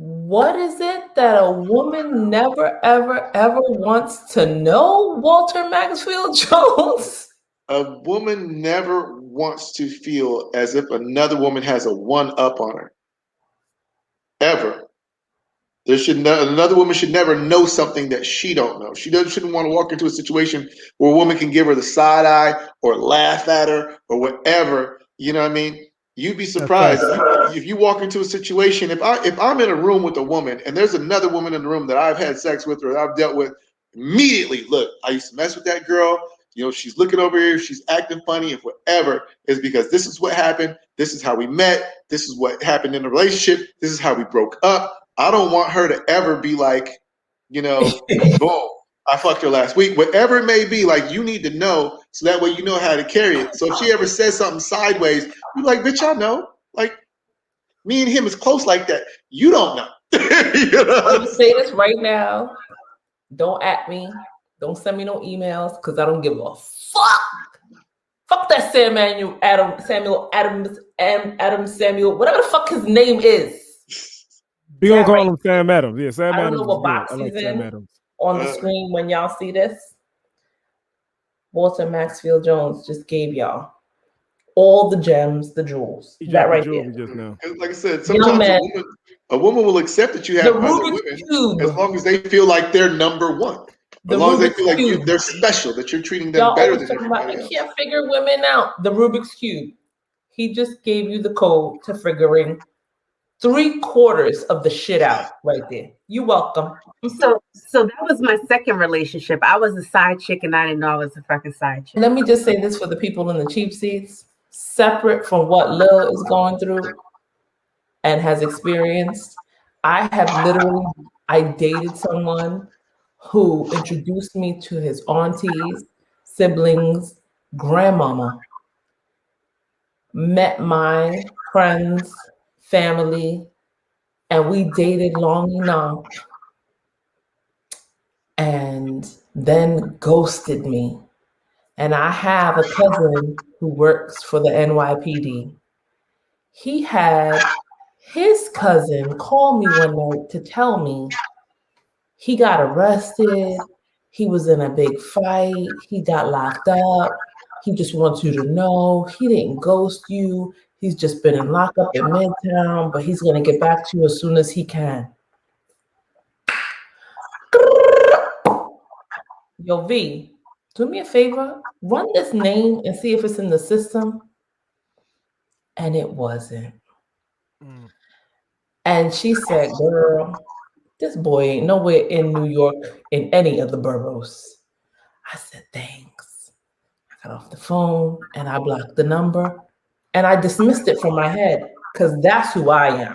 What is it that a woman never, ever, ever wants to know, Walter Maxfield Jones? A woman never wants to feel as if another woman has a one up on her. Ever. Another woman should never know something that she don't know. Shouldn't want to walk into a situation where a woman can give her the side eye or laugh at her or whatever. You know what I mean? You'd be surprised if you walk into a situation. If I'm in a room with a woman and there's another woman in the room that I've had sex with or that I've dealt with, immediately look. I used to mess with that girl. You know, she's looking over here. She's acting funny. If whatever is because this is what happened. This is how we met. This is what happened in the relationship. This is how we broke up. I don't want her to ever be like, you know, boom, I fucked her last week. Whatever it may be, like you need to know so that way you know how to carry it. So if she ever says something sideways, you like, bitch, I know. Like me and him is close like that. You don't know. You know? I'm gonna say this right now. Don't at me. Don't send me no emails because I don't give a fuck. Fuck that Samuel Samuel, whatever the fuck his name is. We gonna call him Sam Adams. Yeah, Sam Adams. I don't know what box he's in on the screen when y'all see this. Walter Maxfield Jones just gave y'all all the gems, the jewels. That right there. Just now. Like I said, sometimes a woman will accept that you have other women as long as they feel like they're number one. As long as they feel like they're special, that you're treating them better than everybody else. I can't figure women out. The Rubik's Cube. He just gave you the code to figuring 3/4 of the shit out right there. You're welcome. So that was my second relationship. I was a side chick and I didn't know I was a fucking side chick. Let me just say this for the people in the cheap seats, separate from what Lil is going through and has experienced. I dated someone who introduced me to his aunties, siblings, grandmama, met my friends, family, and we dated long enough and then ghosted me. And I have a cousin who works for the NYPD. He had his cousin call me one night to tell me he got arrested. He was in a big fight. He got locked up. He just wants you to know he didn't ghost you. He's just been in lockup in Midtown, but he's going to get back to you as soon as he can. Yo, V, do me a favor. Run this name and see if it's in the system. And it wasn't. And she said, girl, this boy ain't nowhere in New York in any of the boroughs. I said, thanks. I got off the phone and I blocked the number and I dismissed it from my head because that's who I am.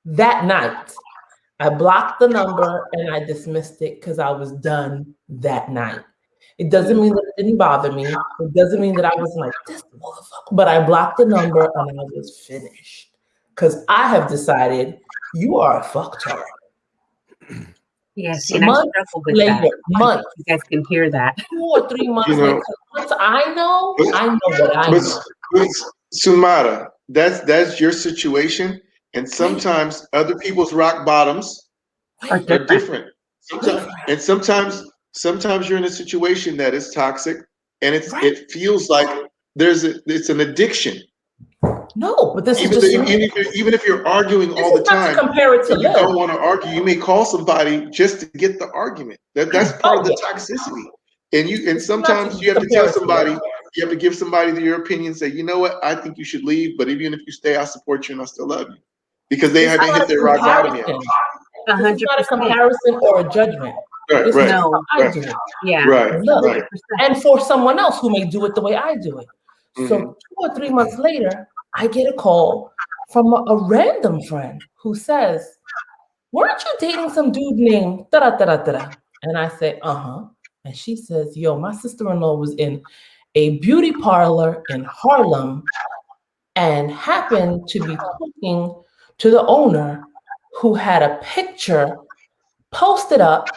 That night, I blocked the number and I dismissed it because I was done that night. It doesn't mean that it didn't bother me. It doesn't mean that I was like, this motherfucker. But I blocked the number and I was finished. Because I have decided you are a fucktard. Yes, and I struggle with that. Months. You guys can hear that. 2 or 3 months later. Once I know what I know. But Sumara, that's your situation. And sometimes other people's rock bottoms are different. Sometimes you're in a situation that is toxic and it feels like it's an addiction. No, but this even is just even if you're arguing all the time, compare it to you don't want to argue. You may call somebody just to get the argument. That's part of the toxicity. And sometimes you have to tell somebody, you have to give somebody your opinion. Say, you know what, I think you should leave, but even if you stay, I support you and I still love you because they haven't hit their rock bottom yet. 100%. It's not a comparison or a judgment. Right. No, I do it. Yeah. Right. And for someone else who may do it the way I do it. So 2 or 3 months later, I get a call from a random friend who says, weren't you dating some dude named da-da-da-da-da? And I say, uh-huh. And she says, yo, my sister-in-law was in a beauty parlor in Harlem and happened to be talking to the owner who had a picture posted up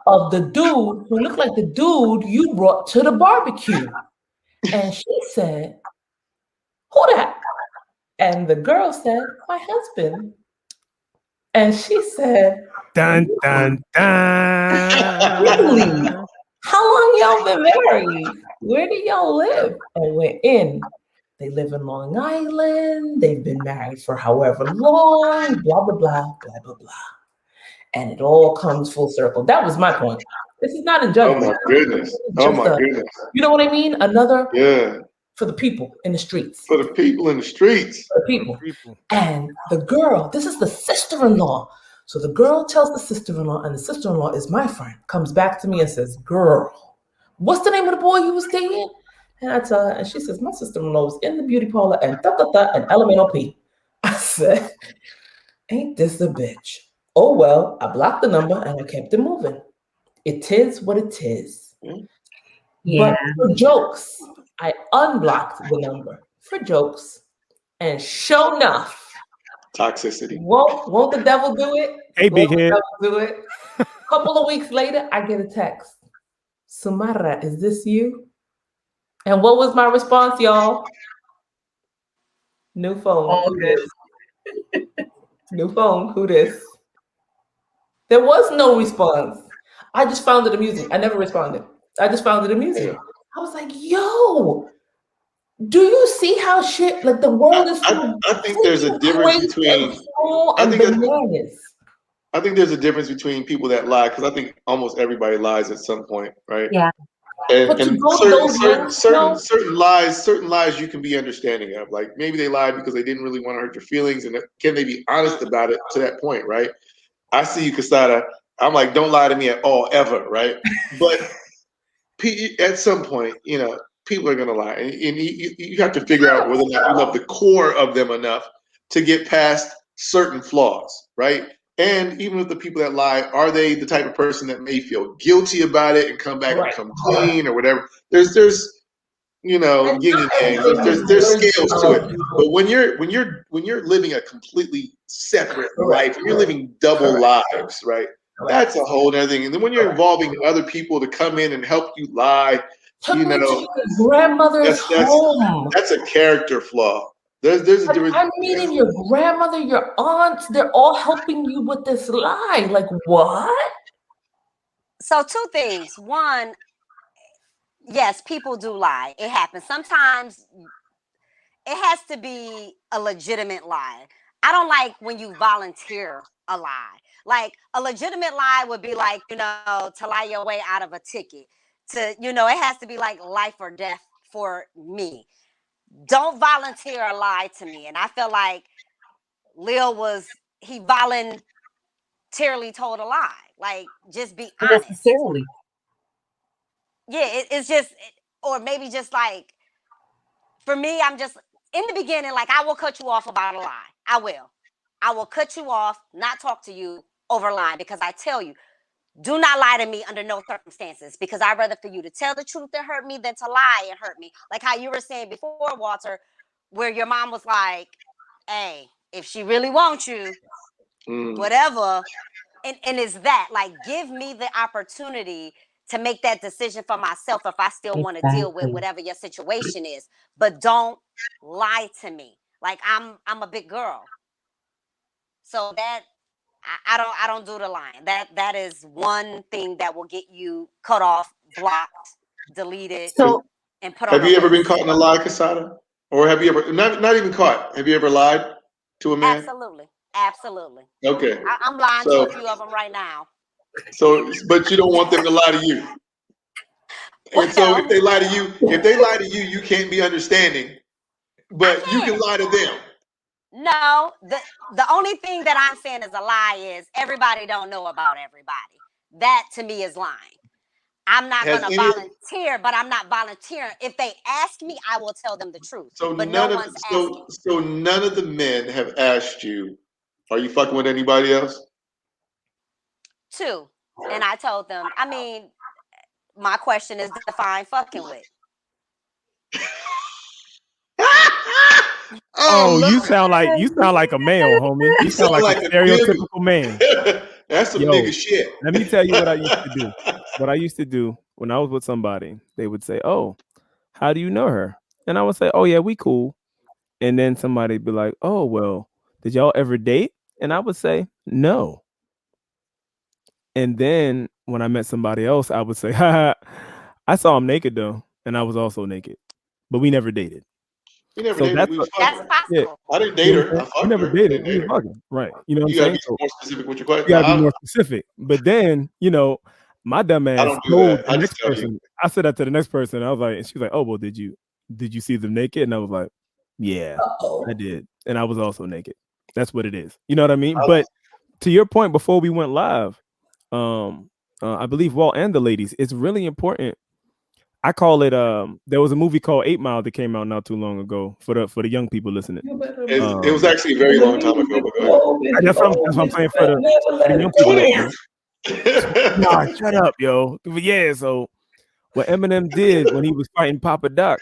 of the dude who looked like the dude you brought to the barbecue. And she said, who that? And the girl said, my husband. And she said, Dun dun really? dun. How long y'all been married? Where do y'all live? And we're in. They live in Long Island. They've been married for however long, blah, blah, blah, blah, blah, blah. And it all comes full circle. That was my point. This is not a Oh judgment. my goodness. Oh Just my goodness. you know what I mean? Another Yeah. for the people in the streets. For the people in the streets. For the people. And the girl, this is the sister-in-law. So the girl tells the sister-in-law, and the sister-in-law is my friend, comes back to me and says, girl, what's the name of the boy you was dating? And I tell her, and she says, my sister-in-law was in the beauty parlor and da-da-da and LMNOP. I said, ain't this a bitch? Oh, well, I blocked the number and I kept it moving. It is what it is. Yeah. But for jokes, I unblocked the number for jokes. And sure enough, toxicity. Won't the devil do it? Hey, big head. Do it. A couple of weeks later, I get a text. Sumara, is this you? And what was my response, y'all? New phone. Who this? New phone. Who this? There was no response. I just found it amusing. I never responded. I just found it amusing. Yeah. I was like, yo, do you see how shit, like the world is I think there's a difference between I think there's a difference between people that lie, because I think almost everybody lies at some point, right? Yeah. And certain lies you can be understanding of. Like maybe they lied because they didn't really want to hurt your feelings, and can they be honest about it to that point, right? I see you, Casada. I'm like, don't lie to me at all, ever, right? But at some point, people are going to lie. And you have to figure out whether or not you love the core of them enough to get past certain flaws, right? And even with the people that lie, are they the type of person that may feel guilty about it and come back and come clean or whatever? There's yin and yang. There's scales to it. But when you're living a completely separate life, you're living double lives, right? That's a whole other thing. And then when you're involving other people to come in and help you lie, took me to your grandmother's home. That's a character flaw. There's a difference. I'm meeting your grandmother, your aunts. They're all helping you with this lie. Like what? So two things. One, yes, people do lie. It happens. Sometimes it has to be a legitimate lie. I don't like when you volunteer a lie. Like a legitimate lie would be like, to lie your way out of a ticket. It has to be like life or death for me. Don't volunteer a lie to me. And I feel like Lil he voluntarily told a lie. Like, just be honest. Necessarily. Yeah, it's just, or maybe just like, for me, I'm just, in the beginning, like, I will cut you off about a lie. I will cut you off, not talk to you over lying, because I tell you, do not lie to me under no circumstances, because I'd rather for you to tell the truth that hurt me than to lie and hurt me. Like how you were saying before, Walter, where your mom was like, hey, if she really wants you, whatever. And it's that, like, give me the opportunity to make that decision for myself if I still want to deal with whatever your situation is. But don't lie to me. Like, I'm a big girl. So that I don't do the lying. That is one thing that will get you cut off, blocked, deleted, and put on. Have you ever been caught in a lie, Casada? Or have you ever not even caught? Have you ever lied to a man? Absolutely. Okay. I'm lying to a few of them right now. So, but you don't want them to lie to you. And so if they lie to you, you can't be understanding. But you can lie to them. No, the only thing that I'm saying is a lie is everybody don't know about everybody. That to me is lying. I'm not going to volunteer, but I'm not volunteering. If they ask me, I will tell them the truth. So but none of the men have asked you, are you fucking with anybody else? 2. And I told them, I mean, my question is define fucking with. You sound like a male, homie. You sound like a stereotypical man. That's some nigga shit. Let me tell you what I used to do. What I used to do when I was with somebody, they would say, "Oh, how do you know her?" And I would say, "Oh yeah, we cool." And then somebody'd be like, "Oh well, did y'all ever date?" And I would say no. And then when I met somebody else, I would say, ha, I saw him naked though, and I was also naked, but we never dated. We never So dated. that's We was That's fucking. yeah. possible. I didn't You date know her. what I'm I saying? We fucked never her. I dated. didn't We date was her. fucking. Right. You know what I'm You gotta saying? be So more specific with your question. you gotta be No, more specific. But then, my dumb I ass don't do told that. the I just next tell you. person. I said that to the next person. I was like, and she was like, "Oh, well, did you see them naked?" And I was like, "Yeah, I did." And I was also naked. That's what it is. You know what I mean? But to your point, before we went live, I believe Walt and the ladies, it's really important. I call it. There was a movie called 8 Mile that came out not too long ago for the young people listening. It was actually a very long time ago. But go That's what I'm saying for the young people listening. ahead. Nah, shut up, yo. But yeah, so what Eminem did when he was fighting Papa Doc,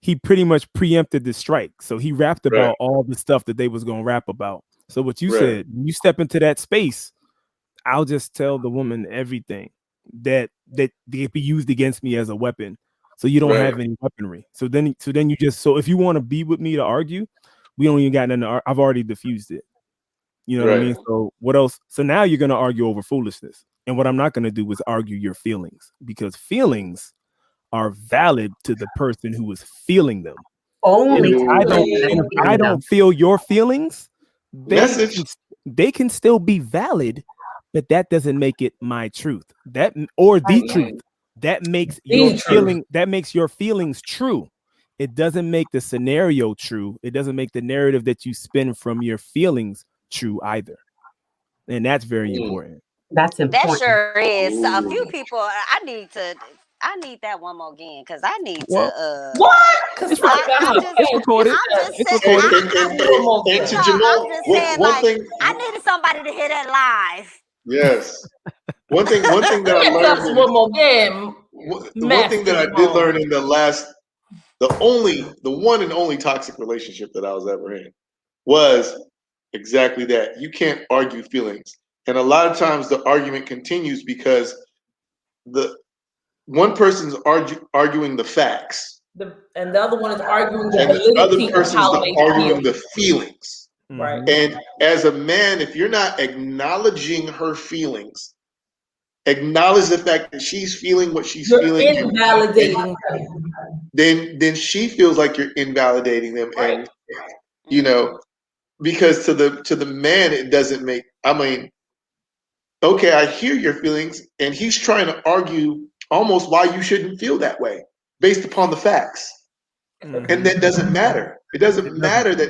he pretty much preempted the strike. So he rapped Right. about all the stuff that they was gonna rap about. So what you Right. said, when you step into that space, I'll just tell the woman everything that they be used against me as a weapon. So you don't Right. have any weaponry. So then you just if you want to be with me to argue, we don't even got nothing. I've already diffused it. You know what I Right. mean? So what else? So now you're gonna argue over foolishness. And what I'm not gonna do is argue your feelings, because feelings are valid to the person who is feeling them. Only And to if the person that's I feeling them. don't feel your feelings, Message. they can still be valid, but that doesn't make it my truth. That or the truth. That makes your feeling. That makes your feelings true. It doesn't make the scenario true. It doesn't make the narrative that you spin from your feelings true either. And that's very important. That's That important. sure is. A few Ooh. people. I need that one more again because I need to. Well, What? Because it's, I'm just. it's recorded. I'm just It's saying. recorded. And to No, I'm Jamal, just saying. one Like, thing. I needed somebody to hear that live. Yes. One thing that I learned Just one more game. the one thing that I did Master learn in the one and only toxic relationship that I was ever in was exactly that. You can't argue feelings. And a lot of times the argument continues because the one person's arguing the facts and the other one is arguing the and the other validity of person's how they arguing feel. the feelings. Right. And as a man, if you're not acknowledging her feelings, acknowledge the fact that she's feeling what she's You're feeling, invalidating them. then she feels like you're invalidating them. Right. And you know, because to the man it doesn't make, I mean, okay, I hear your feelings, and he's trying to argue almost why you shouldn't feel that way based upon the facts. And that doesn't matter. It doesn't matter that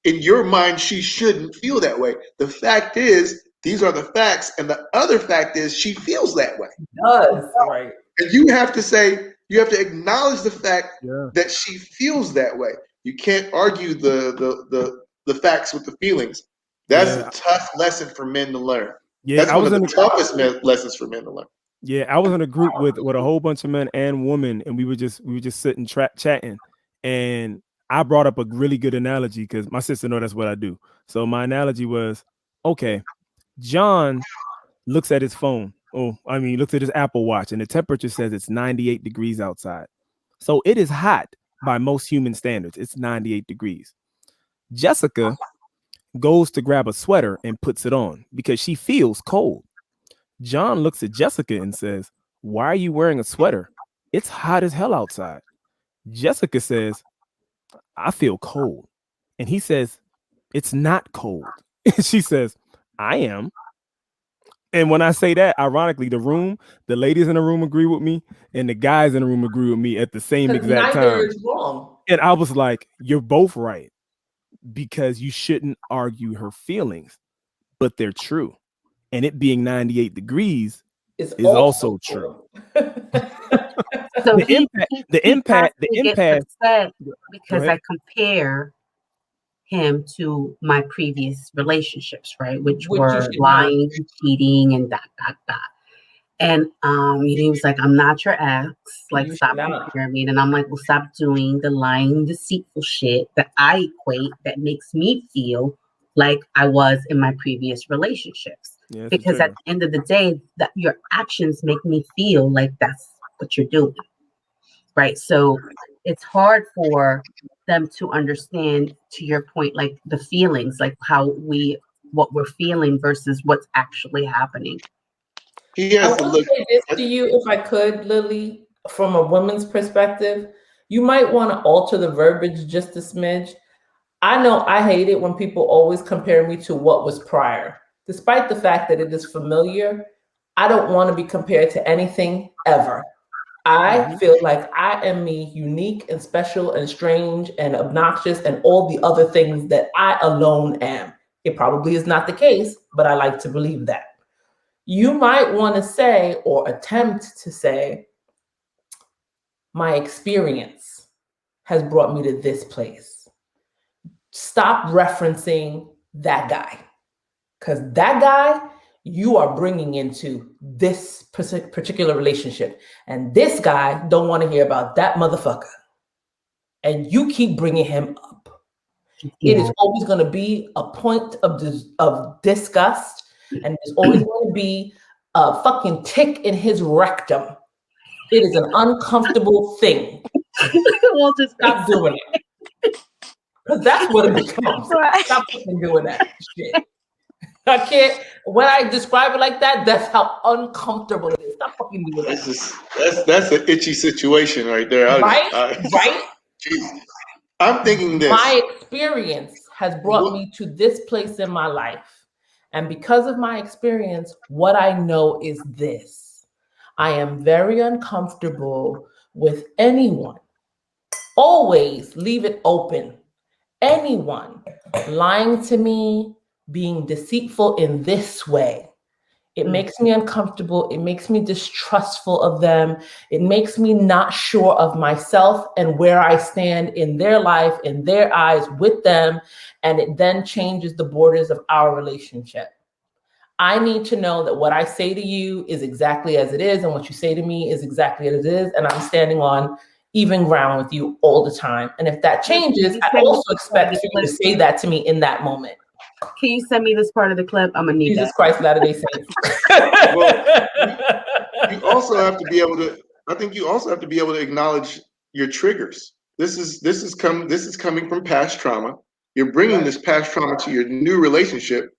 in your mind, she shouldn't feel that way. The fact is, these are the facts, and the other fact is, she feels that way. Does right. And you have to acknowledge the fact Yeah. that she feels that way. You can't argue the facts with the feelings. That's a tough lesson for men to learn. Yeah, That's one of the toughest lessons for men to learn. Yeah, I was in a group with a whole bunch of men and women, and we were just sitting chatting, and I brought up a really good analogy because my sister knows that's what I do. So my analogy was, okay, John looks at his phone. Looks at his Apple Watch, and the temperature says it's 98 degrees outside. So it is hot by most human standards. It's 98 degrees. Jessica goes to grab a sweater and puts it on because she feels cold. John looks at Jessica and says, "Why are you wearing a sweater? It's hot as hell outside." Jessica says, "I feel cold." And he says, "It's not cold." She says, "I am." And when I say that, ironically, the ladies in the room agree with me, and the guys in the room agree with me at the same exact Neither time. is wrong. And I was like, you're both right, because you shouldn't argue her feelings, but they're true. And it being 98 degrees is also true. So the impact upset because I compare him to my previous relationships, right? Which were lying, cheating, and dot. And he was like, "I'm not your ex. Like, stop comparing me." And I'm like, "Well, stop doing the lying, deceitful shit that I equate that makes me feel like I was in my previous relationships." Yeah, because at the end of the day, that your actions make me feel like that's what you're doing, right? So it's hard for them to understand, to your point, like the feelings, like what we're feeling versus what's actually happening. I want to say this to you, if I could, Lily, from a woman's perspective. You might want to alter the verbiage just a smidge. I know I hate it when people always compare me to what was prior. Despite the fact that it is familiar, I don't want to be compared to anything ever. I feel like I am me, unique and special and strange and obnoxious and all the other things that I alone am. It probably is not the case, but I like to believe that. You might want to say or attempt to say, my experience has brought me to this place. Stop referencing that guy, because that guy you are bringing into this particular relationship, and this guy don't want to hear about that motherfucker, and you keep bringing him up. Yeah. It is always going to be a point of disgust, and there's always going to be a fucking tick in his rectum. It is an uncomfortable thing. We'll just stop doing it. Because that's what it becomes. Right. Stop fucking doing that shit. I can't. When I describe it like that, that's how uncomfortable it is. Stop fucking doing that. That's an itchy situation right there. Right? Geez. I'm thinking this. My experience has brought me to this place in my life. And because of my experience, what I know is this. I am very uncomfortable with anyone. Always leave it open. Anyone lying to me, being deceitful in this way. It makes me uncomfortable. It makes me distrustful of them. It makes me not sure of myself and where I stand in their life, in their eyes, with them. And it then changes the borders of our relationship. I need to know that what I say to you is exactly as it is, and what you say to me is exactly as it is, and I'm standing on even ground with you all the time. And if that changes, I also expect for you to say that to me in that moment. Can you send me this part of the clip? I'm gonna need Jesus Christ, Latter-day Saints. Well, you also have to be able to. I think you also have to be able to acknowledge your triggers. This is coming from past trauma. You're bringing this past trauma to your new relationship,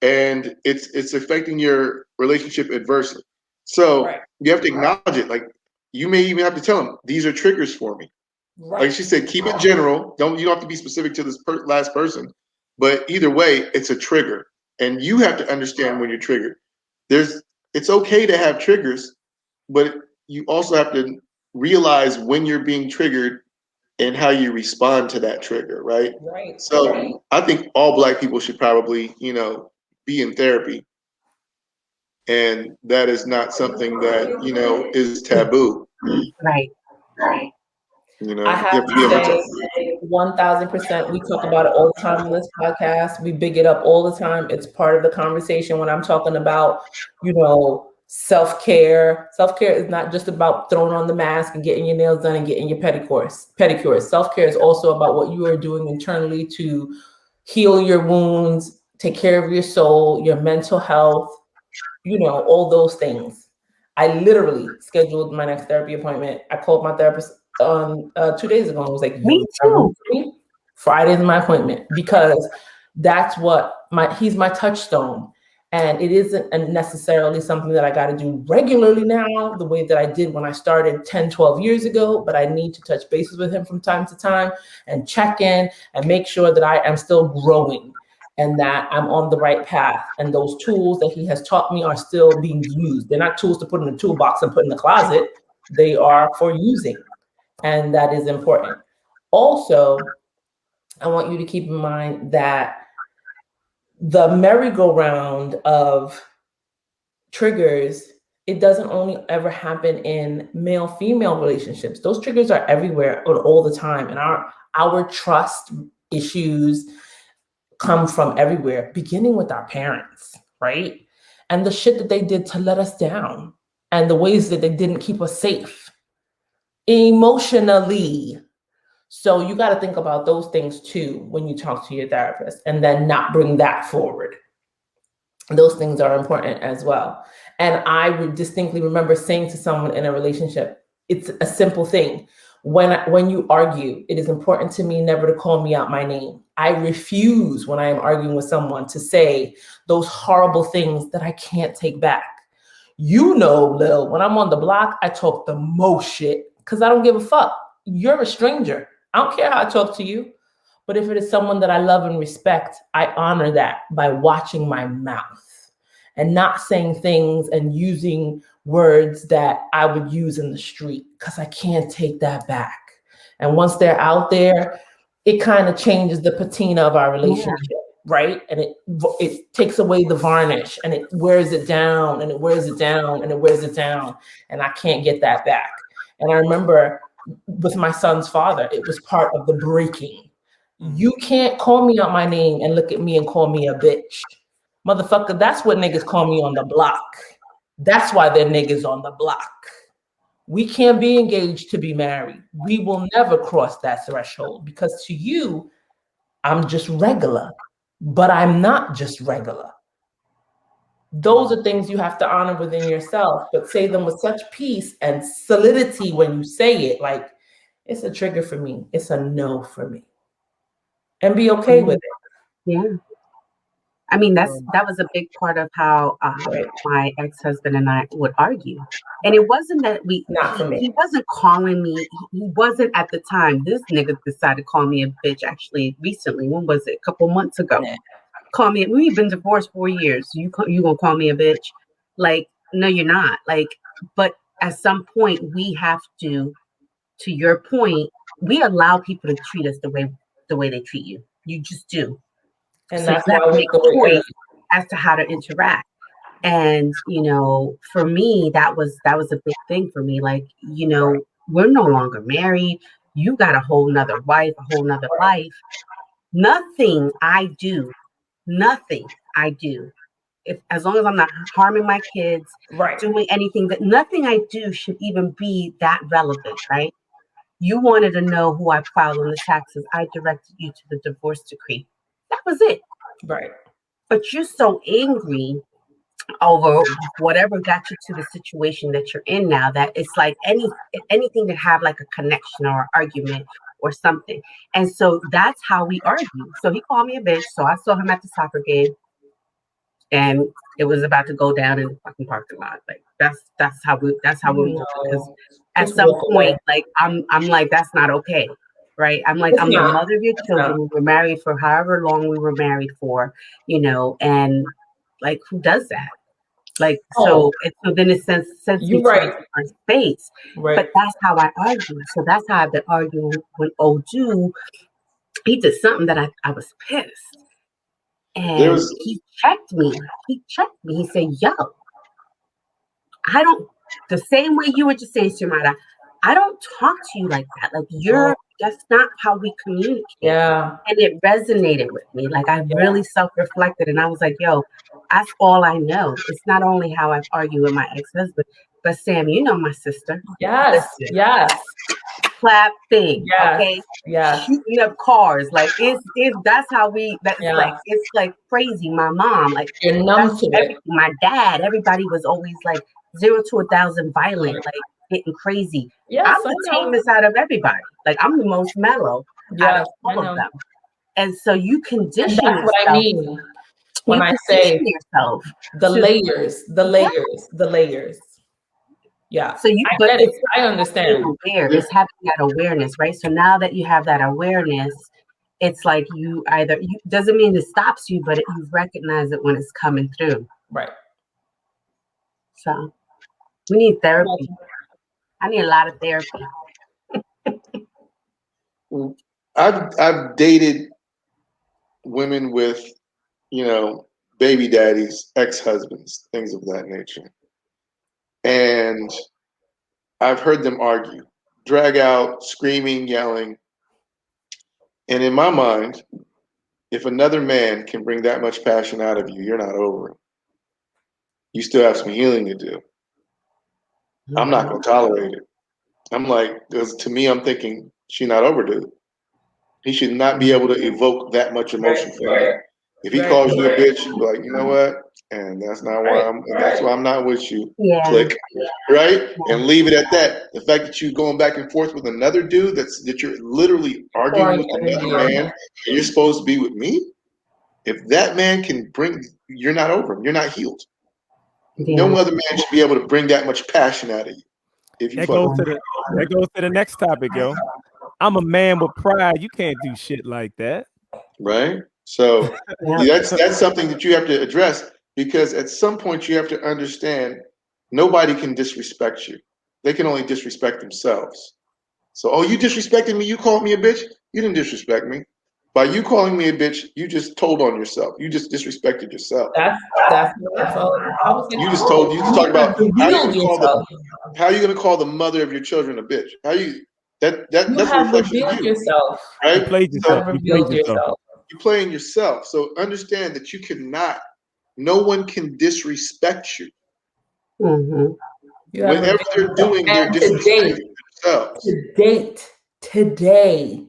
and it's affecting your relationship adversely. So you have to acknowledge it. Like, you may even have to tell them, these are triggers for me. Right. Like she said, keep it general. You don't have to be specific to this last person. But either way, it's a trigger. And you have to understand when you're triggered. It's okay to have triggers, but you also have to realize when you're being triggered and how you respond to that trigger, right? Right. So I think all Black people should probably, be in therapy. And that is not something that, is taboo. Right. I have to say 1000%. We talk about it all the time on this podcast. We big it up all the time. It's part of the conversation when I'm talking about, self-care. Self-care is not just about throwing on the mask and getting your nails done and getting your pedicures. Self-care is also about what you are doing internally to heal your wounds, take care of your soul, your mental health, all those things. I literally scheduled my next therapy appointment. I called my therapist 2 days ago and was like, me too. Friday's my appointment, because that's he's my touchstone. And it isn't necessarily something that I got to do regularly now, the way that I did when I started 10, 12 years ago, but I need to touch bases with him from time to time and check in and make sure that I am still growing and that I'm on the right path. And those tools that he has taught me are still being used. They're not tools to put in the toolbox and put in the closet. They are for using. And that is important. Also, I want you to keep in mind that the merry-go-round of triggers, it doesn't only ever happen in male-female relationships. Those triggers are everywhere all the time. And our trust issues come from everywhere, beginning with our parents, right? And the shit that they did to let us down, and the ways that they didn't keep us safe emotionally. So you got to think about those things too when you talk to your therapist, and then not bring that forward. Those things are important as well. And I would distinctly remember saying to someone in a relationship, it's a simple thing. When you argue, it is important to me never to call me out my name. I refuse when I am arguing with someone to say those horrible things that I can't take back. You know, Lil, when I'm on the block, I talk the most shit because I don't give a fuck. You're a stranger. I don't care how I talk to you. But if it is someone that I love and respect, I honor that by watching my mouth and not saying things and using words that I would use in the street because I can't take that back. And once they're out there, it kind of changes the patina of our relationship, right? And it takes away the varnish and it wears it down and it wears it down and it wears it down. And I can't get that back. And I remember with my son's father, it was part of the breaking. You can't call me out my name and look at me and call me a bitch. Motherfucker, that's what niggas call me on the block. That's why they're niggas on the block. We can't be engaged to be married. We will never cross that threshold because to you, I'm just regular, but I'm not just regular. Those are things you have to honor within yourself, but say them with such peace and solidity when you say it. Like, it's a trigger for me. It's a no for me. And be okay with it. Yeah. I mean, that was a big part of how my ex-husband and I would argue. And it wasn't that he wasn't calling me, he wasn't at the time. This nigga decided to call me a bitch actually recently. When was it? A couple months ago. Yeah. Call me, we've been divorced 4 years. You gonna call me a bitch? Like, no, you're not. Like, but at some point we have to your point, we allow people to treat us the way they treat you. You just do. And so that's you have why to make a point as to how to interact. And, you know, for me, that was a big thing for me. Like, you know, we're no longer married. You got a whole nother wife, a whole nother life. Nothing I do, if as long as I'm not harming my kids, doing anything, that nothing I do should even be that relevant, right? You wanted to know who I filed on the taxes. I directed you to the divorce decree. That was it. Right. But you're so angry over whatever got you to the situation that you're in now that it's like anything to have like a connection or an argument or something. And so that's how we argue. So he called me a bitch. So I saw him at the soccer game and it was about to go down in the fucking parking lot. Like that's how we do it. Because at some point, like I'm like, that's not okay. Right. I'm like, I'm the mother of your children. We were married for however long we were married for, you know, and like, who does that? Like, so then it sends me to a different space. But that's how I argue. So that's how I've been arguing when Odu, he did something that I was pissed. And he checked me. He said, yo, I don't, the same way you were just saying, Sumada, I don't talk to you like that. Like, that's not how we communicate. Yeah. And it resonated with me. Like, I really self-reflected and I was like, yo, that's all I know. It's not only how I argue with my ex-husband, but Sam, you know my sister. Yes. Listen, yes. Clap thing. Yes. Okay. Yeah. Shooting up cars. Like that's how it's like crazy. My mom, like you're numb to it. My dad, everybody was always like 0 to 1,000 violent, like getting crazy. Yes, I'm the tamest out of everybody. Like I'm the most mellow out of all of them. And so you condition yourself. That's what I mean when I say yourself the layers. Yeah. So I understand. It's having that awareness, right? So now that you have that awareness, it's like doesn't mean it stops you, but you recognize it when it's coming through. Right. So we need therapy. I need a lot of therapy. I've dated women with, baby daddies, ex-husbands, things of that nature. And I've heard them argue, drag out, screaming, yelling. And in my mind, if another man can bring that much passion out of you, you're not over him. You still have some healing to do. Mm-hmm. I'm not going to tolerate it. I'm like, because to me, I'm thinking, she's not over, dude. He should not be able to evoke that much emotion for you. If he calls you a bitch, you be like, you know what? And that's not why that's why I'm not with you. Yeah. Click. Right? And leave it at that. The fact that you going back and forth with another dude that you're literally arguing with another man and you're supposed to be with me, if that man can you're not over him, you're not healed. Yeah. No other man should be able to bring that much passion out of you. If you that goes to the next topic, yo. I'm a man with pride. You can't do shit like that. Right? So that's something that you have to address, because at some point you have to understand nobody can disrespect you. They can only disrespect themselves. So, oh, you disrespected me, you called me a bitch? You didn't disrespect me. By you calling me a bitch, you just told on yourself. You just disrespected yourself. That's so you just talked about how you gonna call the mother of your children a bitch. How you that's a reflection of you. Yourself. Right? You played yourself. You're playing yourself. So understand that you cannot, no one can disrespect you. Mm-hmm. Whatever they're doing, they're disrespecting themselves. Today,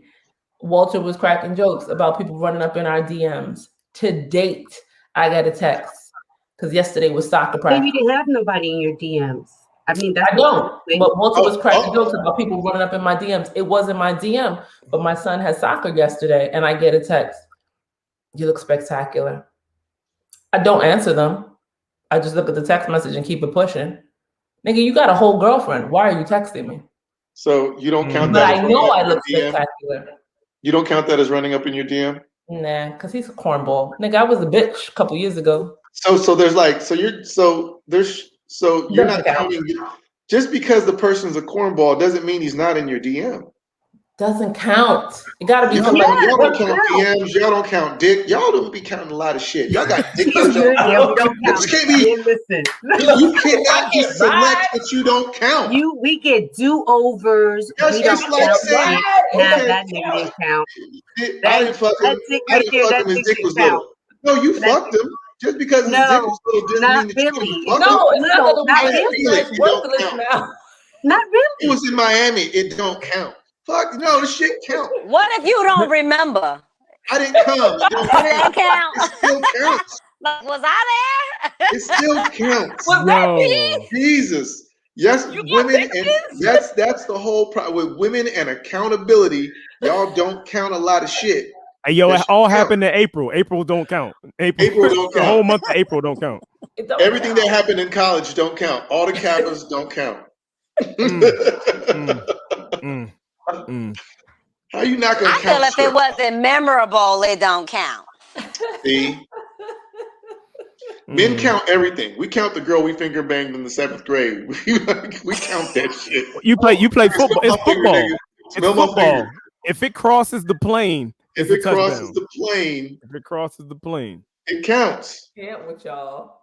Walter was cracking jokes about people running up in our DMs. To date, I got a text because yesterday was soccer practice. Maybe you didn't have nobody in your DMs. I mean, I don't. But Walter was cracking jokes about people running up in my DMs. It wasn't my DM, but my son had soccer yesterday, and I get a text. You look spectacular. I don't answer them. I just look at the text message and keep it pushing. Nigga, you got a whole girlfriend. Why are you texting me? So you don't count but that. I know I look spectacular. You don't count that as running up in your DM? Nah, because he's a cornball. Nigga, I was a bitch a couple years ago. So there's you're not counting. Just because the person's a cornball doesn't mean he's not in your DM. Doesn't count. It gotta be y'all don't count DMs. Y'all don't count dick. Y'all don't be counting a lot of shit. Y'all got dick. We don't count. Listen. You cannot just select that you don't count. We get do-overs. We don't count. That nigga didn't count. I didn't fuck him. I didn't fuck him. His dick was little. No, you fucked him. Just because his dick was little doesn't mean that you didn't fuck him. No, it's not really. Not really. It was in Miami. It don't count. Fuck no, this shit count. What if you don't remember? I didn't come. It don't count. It still counts. Was I there? It still counts. Was that me? Jesus. Yes, women, and that's the whole problem with women and accountability. Y'all don't count a lot of shit. Hey, yo, it all happened in April. April don't count. April don't count. The whole month of April don't count. Everything that happened in college don't count. All the Kappas don't count. How you not gonna count? I feel if it wasn't memorable, it don't count. See? Men count everything. We count the girl we finger banged in the 7th grade. We count that shit. You play football. It's football. It's football. If it crosses the plane, if it crosses the plane, it counts. Can't with y'all.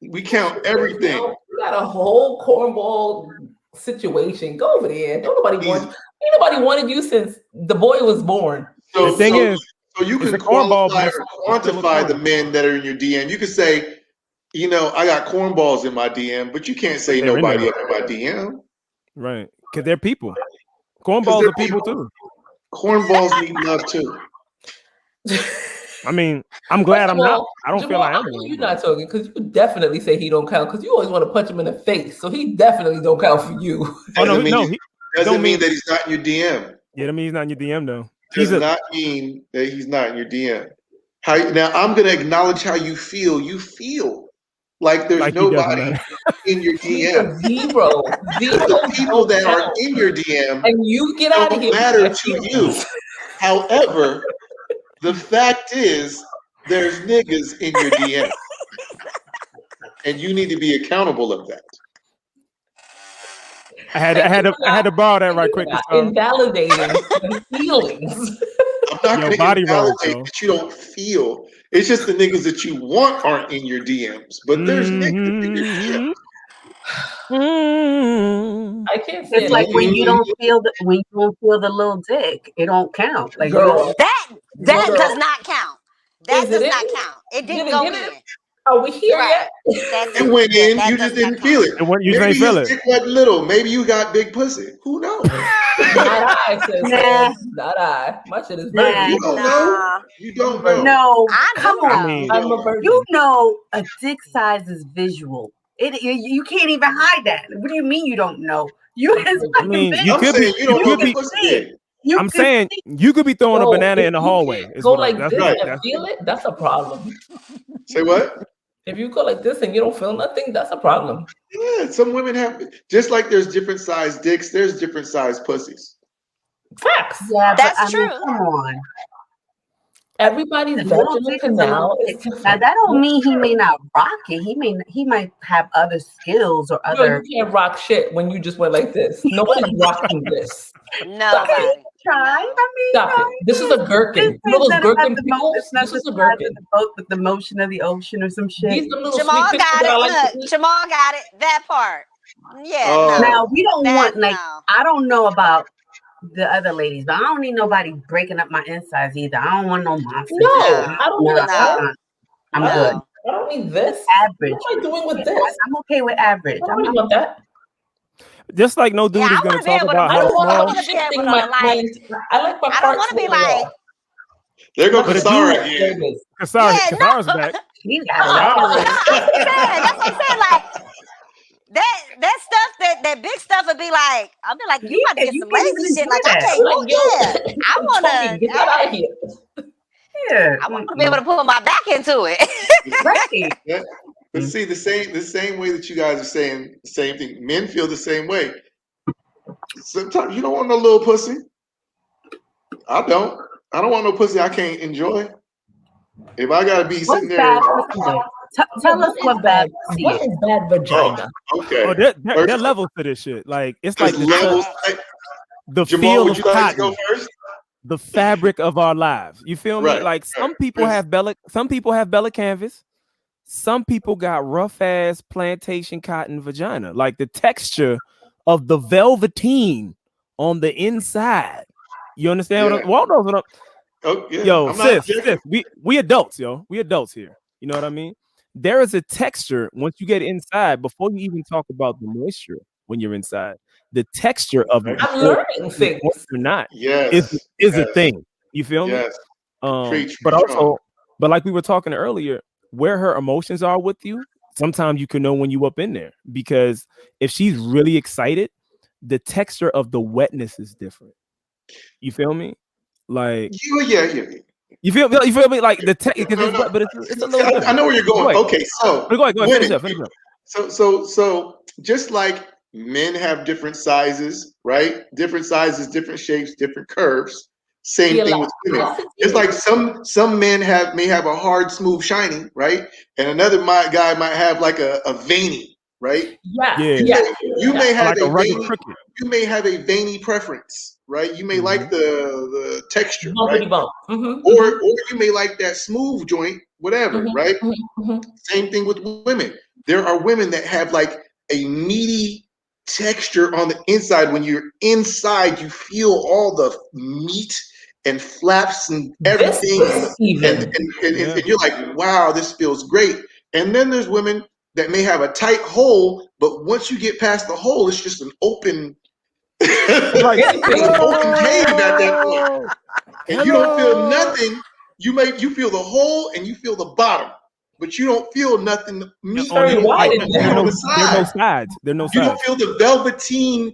We count everything. You got a whole cornball situation. Go over there. Ain't nobody wanted you since the boy was born. So the thing is, you can quantify the men that are in your DM. You can say, I got cornballs in my DM, but you can't say nobody up in my DM. Right. Because they're people. Cornballs are people too. Cornballs need love too. I mean, I'm glad I'm not. I don't feel I am. You're not talking because you definitely say he don't count because you always want to punch him in the face. So he definitely don't count for you. Doesn't mean that he's not in your DM. Yeah, that means he's not in your DM though. Does not mean that he's not in your DM. Now I'm gonna acknowledge how you feel. You feel like there's nobody in your DM. Zero. The people that are in your DM and you get out of here. Matter to you. However, the fact is, there's niggas in your DM, and you need to be accountable of that. I had to borrow that right quick. Invalidating feelings. I'm not going to invalidate that you don't feel. It's just the niggas that you want aren't in your DMs, but there's niggas in your DMs. I can't say it's like when you don't feel the little dick, it don't count. Like girl, that does not count. That does not count. It didn't go in. Are we here yet? It went in. You just didn't feel it. You didn't feel it. Dick wasn't little. Maybe you got big pussy. Who knows? Not I, sis. Nah. Not I. My shit is Nah. virgin. You don't know. You don't know. No, I come do know. on. I mean, I'm a virgin. You know a dick size is visual. You can't even hide that. What do you mean you don't know? I mean, you I'm could saying be. you don't know could the be. pussy see big. it. I'm saying you could be throwing a So, banana if in the you hallway. can't Is go what like that's this right. and feel it, that's a problem. Say what? If you go like this and you don't feel nothing, that's a problem. Yeah, some women have, just like there's different size dicks, there's different size pussies. Facts. Yeah, but That's I mean, true. come on. Everybody's A little vaginal dick is a little canal is dick. Now different. that don't mean he may not rock it. He might have other skills or Girl, other. you can't rock shit when you just went like this. Nobody's rocking this. Nobody. Try. No. I mean, Stop it. This is a gherkin. You know those gherkin pickles? It's not This is a the size of gherkin. the boat, but the motion of the ocean or some shit. These are little Jamal sweet pickles got that I it. like to Look, eat. Jamal got it. That part. Yeah, Oh. no. Now we don't want like no. I don't know about the other ladies, but I don't need nobody breaking up my insides either. I don't want no monsters. No, No. I don't need No. that. I'm No. good. I don't need this. Average. What am I doing with this? I'm okay with average. I don't really want that. just like no dude Yeah, is I going wanna to be talk able to about I how don't want small. wanna be shifting able my to, like- I like my I don't parts want to be where they like, are. There go But if Kasara you- there again. it is. Yeah, Kasara's no. back. He got it no, all. that's what I'm saying. Like that stuff, that big stuff would be like, I'll be like, you about to Yeah, get you some can't lazy even shit. do Like I that. can't Like, go. yo, Yeah, I Tony, wanna. get that out of here. Yeah. I want to be able to put my back into it. Right. Yeah. But see, the same way that you guys are saying the same thing. Men feel the same way. Sometimes you don't want no little pussy. I don't. I don't want no pussy I can't enjoy. If I gotta be What's sitting there, bad pussy? Tell us what bad pussy What is. is bad vagina? okay. Oh, there First are off, levels to this shit. Like it's there's like levels. the Jamal, feel would of you like to cotton, go first? the fabric of our lives. You feel me? Right, Like some right. people have Bella canvas. Some people got rough ass plantation cotton vagina. Like the texture of the velveteen on the inside. You understand Yeah. what knows what I'm Oh yeah. Yo, I'm not sis, we adults, yo. We adults here. You know what I mean? There is a texture once you get inside, before you even talk about the moisture when you're inside. The texture of it I'm learning things. or not Yes. is a thing. You feel me? Yes. Preach, But preach on. also, but like we were talking earlier, where her emotions are with you, sometimes you can know when you up in there. Because if she's really excited, the texture of the wetness is different. You feel me? Like Yeah. you feel me? Like the tech because it's wet, but it's a little I different. know where you're going. Okay, so Go ahead. women, Finish up. So just like men have different sizes, right? Different sizes, different shapes, different curves. Same thing with women. It's like some men may have a hard, smooth, shiny, right? And another guy might have like a veiny, right? You may have like a rugged veiny. cricket. You may have a veiny preference, right? You may like the texture, Bumpity right? bump. Or you may like that smooth joint, whatever, right? Same thing with women. There are women that have like a meaty texture on the inside. When you're inside, you feel all the meat and flaps and everything, and you're like, wow, this feels great. And then there's women that may have a tight hole, but once you get past the hole, it's just an open, like open cave at that point. And you don't feel nothing. You feel the hole and you feel the bottom, but you don't feel nothing. Meat. There are no sides. There are no sides. You don't feel the velveteen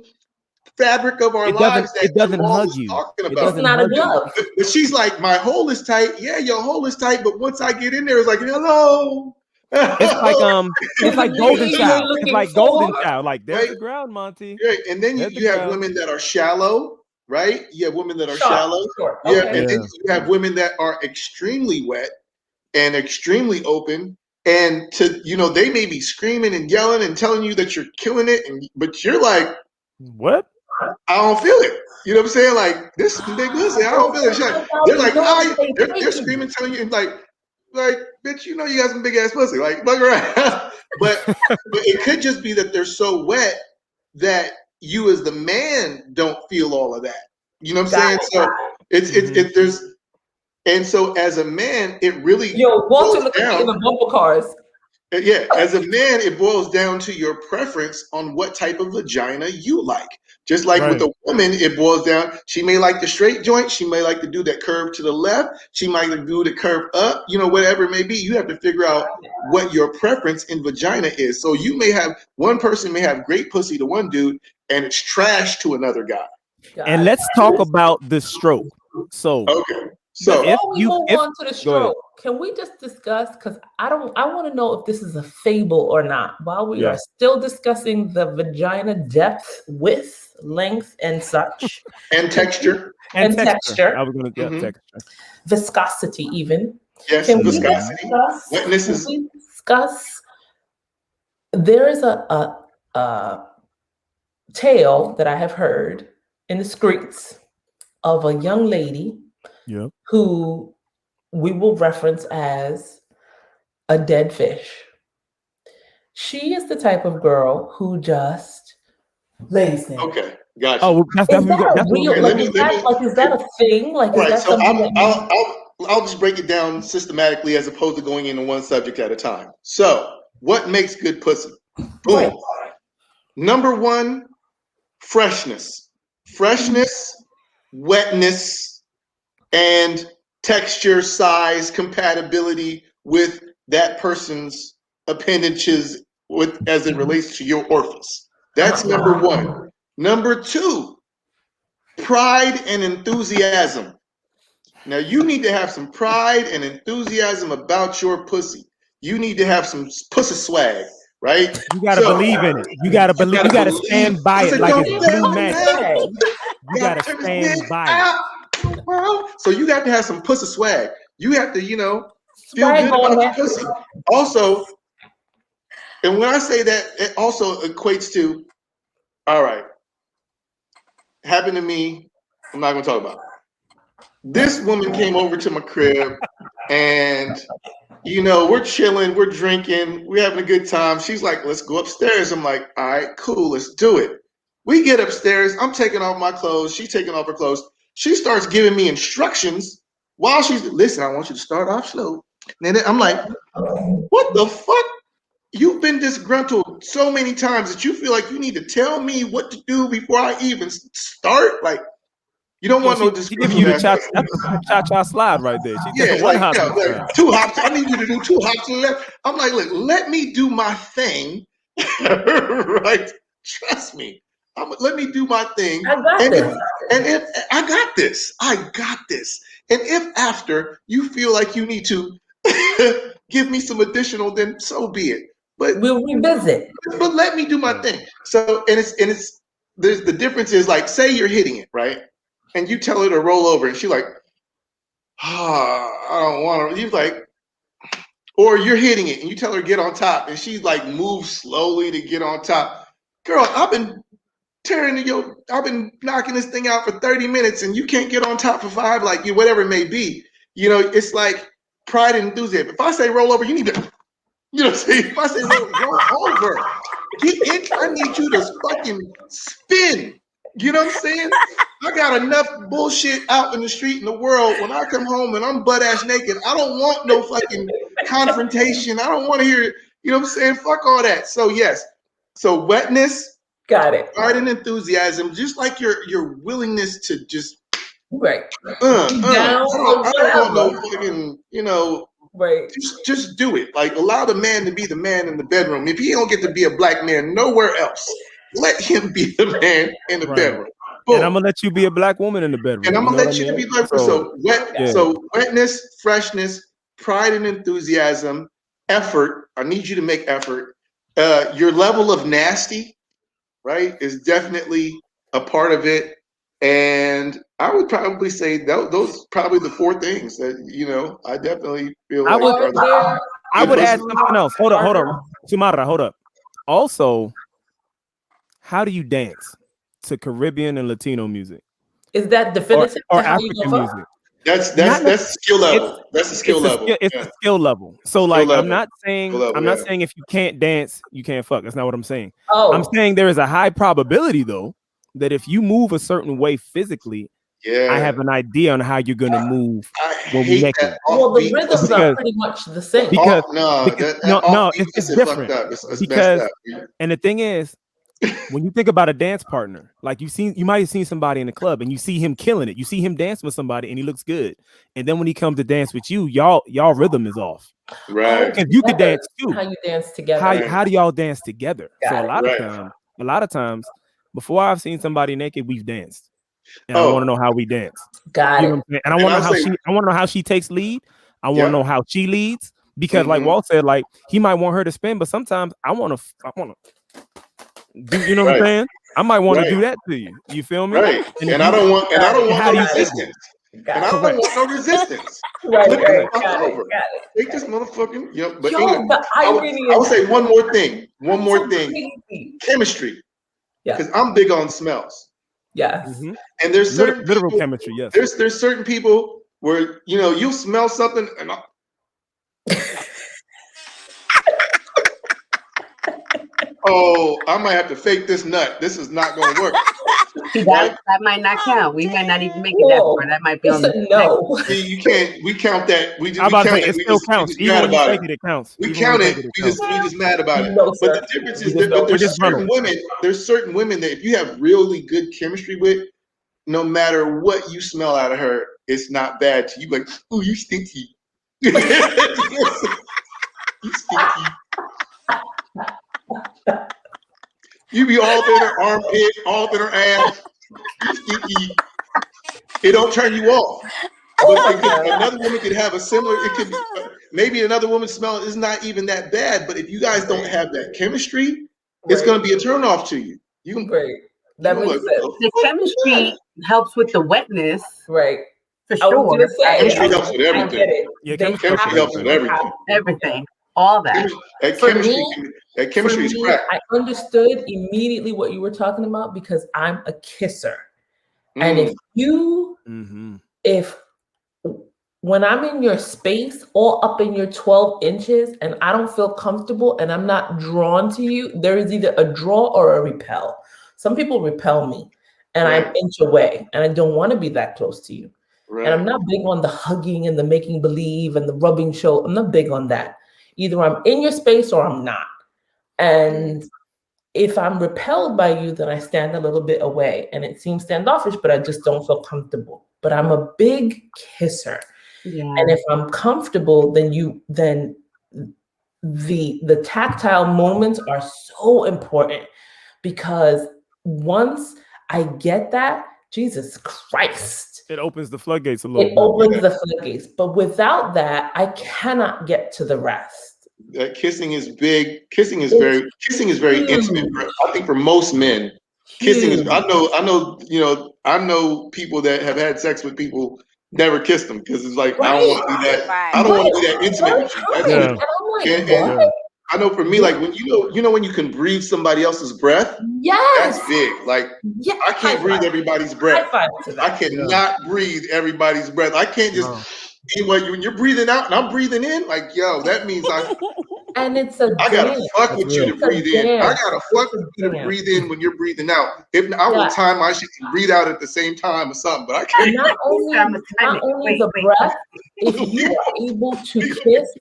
fabric of our lives that it doesn't Jamal hug was you. talking It about. It's not a glove. But she's like, my hole is tight. Yeah, your hole is tight, but once I get in there, it's like, hello. It's like golden child. It's like golden child. Like there's the ground, Monty. Right. And then you have women that are shallow, right? You have women that are shallow. Okay. And then you have women that are extremely wet and extremely open. And they may be screaming and yelling and telling you that you're killing it, but you're like, what? I don't feel it. You know what I'm saying? Like, this is big pussy. I don't feel it. They're like, they're screaming, telling you, like, bitch, you got some big ass pussy. Like, bug around. but it could just be that they're so wet that you as the man don't feel all of that. You know what I'm saying? So it's there's, and so as a man, it really Walter look at me in the bumper cars. Yeah, as a man, it boils down to your preference on what type of vagina you like. Just like with a woman, it boils down. She may like the straight joint. She may like to do that curve to the left. She might do the curve up. Whatever it may be. You have to figure out what your preference in vagina is. So you may have one person may have great pussy to one dude, and it's trash to another guy. And let's talk about the stroke. So okay. So before we move on to the stroke, can we just discuss, because I want to know if this is a fable or not, while we are still discussing the vagina depth, width, length, and such. And texture. And texture. I was going to get texture. Viscosity even. Yes, can viscosity. Wetness is... we discuss, there is a tale that I have heard in the streets of a young lady who we will reference as a dead fish. She is the type of girl who just lays there. Okay, gotcha. Oh, is that a thing? Like, is that something I'll just break it down systematically as opposed to going into one subject at a time. So, what makes good pussy? Boom. Right. Number one, freshness. Freshness, wetness, and texture, size, compatibility with that person's appendages as it relates to your orifice. That's number one. Number two, pride and enthusiasm. Now, you need to have some pride and enthusiasm about your pussy. You need to have some pussy swag, right? You gotta believe in it. You gotta believe. You gotta stand by it like it's blue magic. You gotta stand by it. So you got to have some pussy swag. You have to, feel good about your pussy. Also, and when I say that, it also equates to, all right, happened to me. I'm not gonna talk about it. This woman came over to my crib, and we're chilling, we're drinking, we're having a good time. She's like, let's go upstairs. I'm like, all right, cool, let's do it. We get upstairs. I'm taking off my clothes. She's taking off her clothes. She starts giving me instructions while listen, I want you to start off slow. And then I'm like, what the fuck? You've been disgruntled so many times that you feel like you need to tell me what to do before I even start? Like, you don't want no disgruntled. She give you the cha-cha slide right there. She just one hop. Two hops. I need you to do two hops to the left. I'm like, look, let me do my thing. Right? Trust me. Let me do my thing. I got this. I got this. I got this. And if after you feel like you need to give me some additional, then so be it. But we'll revisit. But let me do my thing. So there's the difference is, like, say you're hitting it, right? And you tell her to roll over, and she's like, I don't want to. You're like, or you're hitting it, and you tell her to get on top, and she's like, move slowly to get on top. Girl, I've been knocking this thing out for 30 minutes, and you can't get on top for 5, like, whatever it may be. It's like pride and enthusiasm. If I say roll over, you need to, if I say roll over, get in, I need you to fucking spin. You know what I'm saying? I got enough bullshit out in the street in the world. When I come home and I'm butt ass naked, I don't want no fucking confrontation. I don't want to hear it. You know what I'm saying? Fuck all that. So yes. So wetness, got it. Pride and enthusiasm, just like your willingness to just right. I don't want no fucking, right. Just do it. Like, allow the man to be the man in the bedroom. If he don't get to be a black man nowhere else, let him be the man in the bedroom. Boom. And I'm gonna let you be a black woman in the bedroom. And I'm gonna let you be black. So wetness, freshness, pride and enthusiasm, effort. I need you to make effort. Your level of nasty, right, is definitely a part of it. And I would probably say those probably the 4 things that I definitely feel like I would add something else. Hold up. Sumara, hold up. Also, how do you dance to Caribbean and Latino music? Is that definitive or African music? That's skill level. That's a skill level. It's a skill level. So like, I'm not saying if you can't dance, you can't fuck. That's not what I'm saying. I'm saying there is a high probability though that if you move a certain way physically, I have an idea on how you're gonna move when we naked. Well, the rhythms are pretty much the same. It's different. It's because, and the thing is, when you think about a dance partner, like you might have seen somebody in the club and you see him killing it. You see him dancing with somebody and he looks good. And then when he comes to dance with you, y'all rhythm is off. Right. Because you could dance too. How you dance together. How do y'all dance together? So a lot of times, before I've seen somebody naked, we've danced. And I want to know how we dance. Got it. And I want to know how she takes lead. I want to know how she leads. Because like Walt said, like he might want her to spin, but sometimes I want to do, you know what I'm saying? I might want to do that to you. You feel me? Right. And I don't want no resistance. And I don't want no resistance. Right. Got it. Take this motherfucking but anyway, the irony I would say one more thing. Crazy. Chemistry. Because I'm big on smells. Yes. Mm-hmm. And there's certain literal people, chemistry, yes. There's certain people where you smell something and I might have to fake this nut. This is not going to work. That might not count. We might not even make it that far. That might be on the no. See, you can't. We count that. We I'm about to say it still counts. Even when you take it, it counts. We count it. We just mad about it. No, but the difference is that there's certain women. There's certain women that if you have really good chemistry with, no matter what you smell out of her, it's not bad to you. Like, oh, you stinky. You stinky. You be all in her armpit, all in her ass. You stinky. It don't turn you off. But another woman could have a similar. It could be maybe another woman's smell is not even that bad. But if you guys don't have that chemistry, it's going to be a turn off to you. You can that makes sense. The chemistry helps with the wetness, right? For sure. Chemistry helps with everything. Yeah, chemistry helps with everything. Everything. All that. That chemistry is crack. I understood immediately what you were talking about because I'm a kisser. And if when I'm in your space, all up in your 12 inches, and I don't feel comfortable and I'm not drawn to you, there is either a draw or a repel. Some people repel me and I'm inch away and I don't want to be that close to you. Right. And I'm not big on the hugging and the making believe and the rubbing show. I'm not big on that. Either I'm in your space or I'm not. And if I'm repelled by you, then I stand a little bit away and it seems standoffish, but I just don't feel comfortable. But I'm a big kisser. Yeah. And if I'm comfortable, then the tactile moments are so important because once I get that, Jesus Christ. It opens the floodgates a little bit. It opens the floodgates. But without that, I cannot get to the rest. That kissing is big. Kissing is very intimate. I think for most men, kissing is. I know people that have had sex with people never kissed them because it's like I don't want to do that. Right. I don't want to be that intimate with you. And I know for me, like when when you can breathe somebody else's breath, that's big. Like I can't breathe everybody's breath. I cannot breathe everybody's breath. I can't just when you're breathing out and I'm breathing in, like that means and it's I gotta fuck with you to breathe in. I gotta fuck with you to breathe in when you're breathing out. If I will time my shit and breathe out at the same time or something, but I can't. Not only the breath, if you are able to kiss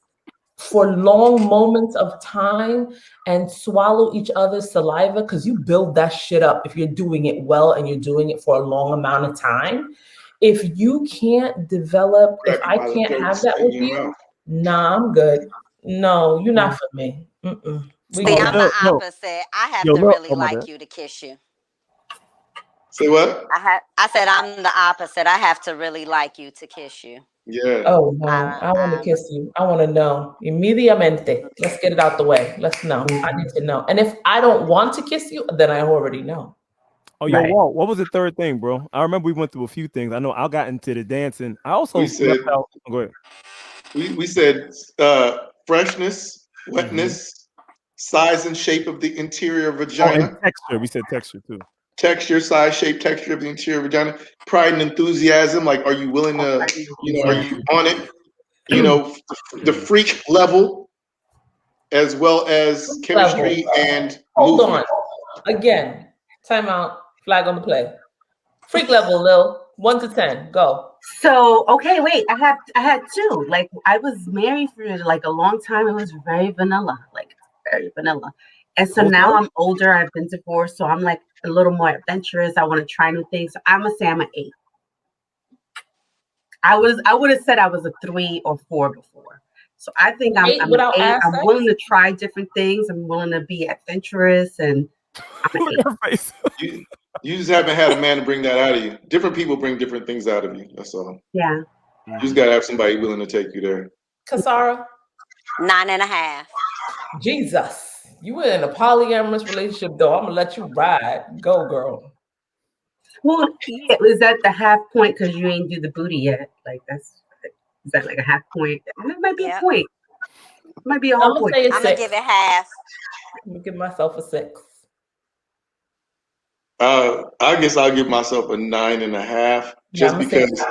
for long moments of time and swallow each other's saliva, because you build that shit up if you're doing it well and you're doing it for a long amount of time. If you can't develop, if I can't have that with you, nah, I'm good. No, you're not for me. See, I'm the opposite. I have to really like you to kiss you. Say what? I said I'm the opposite. I have to really like you to kiss you. Yeah. Oh no, I want to kiss you. I want to know immediatamente. Let's get it out the way. Let's know. I need to know. And if I don't want to kiss you, then I already know. Oh, yo, Walt, what was the third thing, bro? I remember we went through a few things. I know I got into the dancing. I also go ahead. We said freshness, wetness, size and shape of the interior vagina. And texture. We said texture too. Texture, size, shape, texture of the interior vagina. Pride and enthusiasm. Like, are you willing to, are you on it? The freak level, as well as chemistry and movement. On. Again, time out. Flag on the play. Freak level, Lil. 1 to 10. Go. So, okay, wait. I had two. Like, I was married for like a long time. It was very vanilla. And so now I'm older. I've been divorced, so I'm like a little more adventurous. I want to try new things. So I'm gonna say I'm an 8. I would have said I was a 3 or 4 before. So I think I'm 8 an without 8. ass I'm sex? willing to try different things. I'm willing to be adventurous, and I'm an 8. Her face. You just haven't had a man to bring that out of you. Different people bring different things out of you. That's all. Yeah. You just gotta have somebody willing to take you there. Kasara? 9.5. Jesus. You were in a polyamorous relationship, though. I'm gonna let you ride. Go, girl. Well, yeah, is that the half point because you ain't do the booty yet? Like is that like a half point? It might be a point. It might be a whole I'm gonna point. say I'm gonna give it half. I'm gonna give myself a 6. I guess I'll give myself a 9.5, just Yeah, because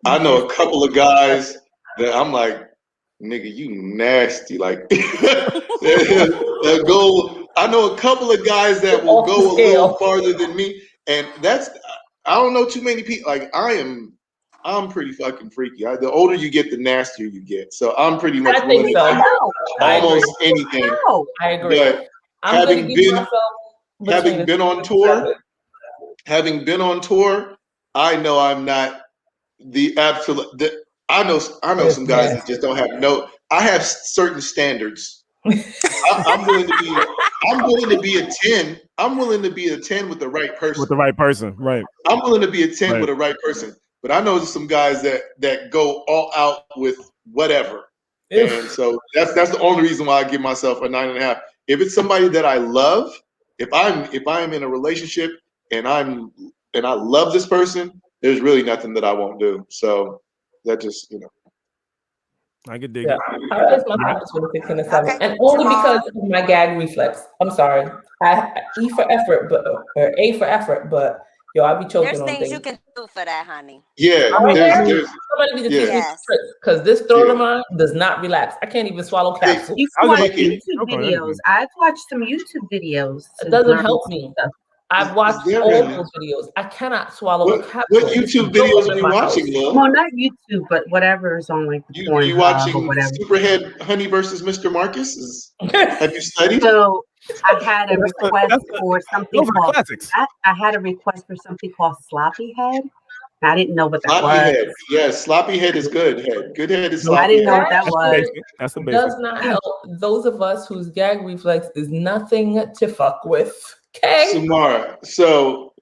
I know a couple of guys that I'm like, nigga, you nasty. Like, go. I know a couple of guys that will go a little farther than me, and I don't know too many people. Like, I'm pretty fucking freaky. The older you get, the nastier you get. So I'm pretty much willing to do almost anything. I agree. But I'm gonna give myself having been on tour, I know I'm not the absolute. I know some guys that just don't have no. I have certain standards. I'm willing to be a 10. I'm willing to be a 10 with the right person. With the right person, right? I'm willing to be a 10 with the right person. But I know some guys that go all out with whatever. And so that's the only reason why I give myself a 9.5. If it's somebody that I love, if I'm in a relationship and I love this person, there's really nothing that I won't do. So that just, I could dig it. I place myself between 6 and a 7, and only because of my gag reflex. I'm sorry. E for effort, or A for effort, but yo, I be choking There's on things things. you can do for that, honey. Yeah, somebody need to teach me tricks, because this throat of mine does not relax. I can't even swallow capsules. You can watch YouTube videos. I've watched some YouTube videos. It doesn't help me. I've watched all those videos. I cannot swallow a capsule. What YouTube videos are you watching, Lil? Well, not YouTube, but whatever is on like the Pornhub you watching or whatever. Superhead Honey versus Mr. Marcus? Have you studied? So I had a request for something called. I had a request for something called Sloppy Head. I didn't know what that was. Head. Yes, sloppy head is good head. Good head is sloppy. I didn't know what that was. That's a basic. basic. Does not help those of us whose gag reflex is nothing to fuck with. Okay, Samara. So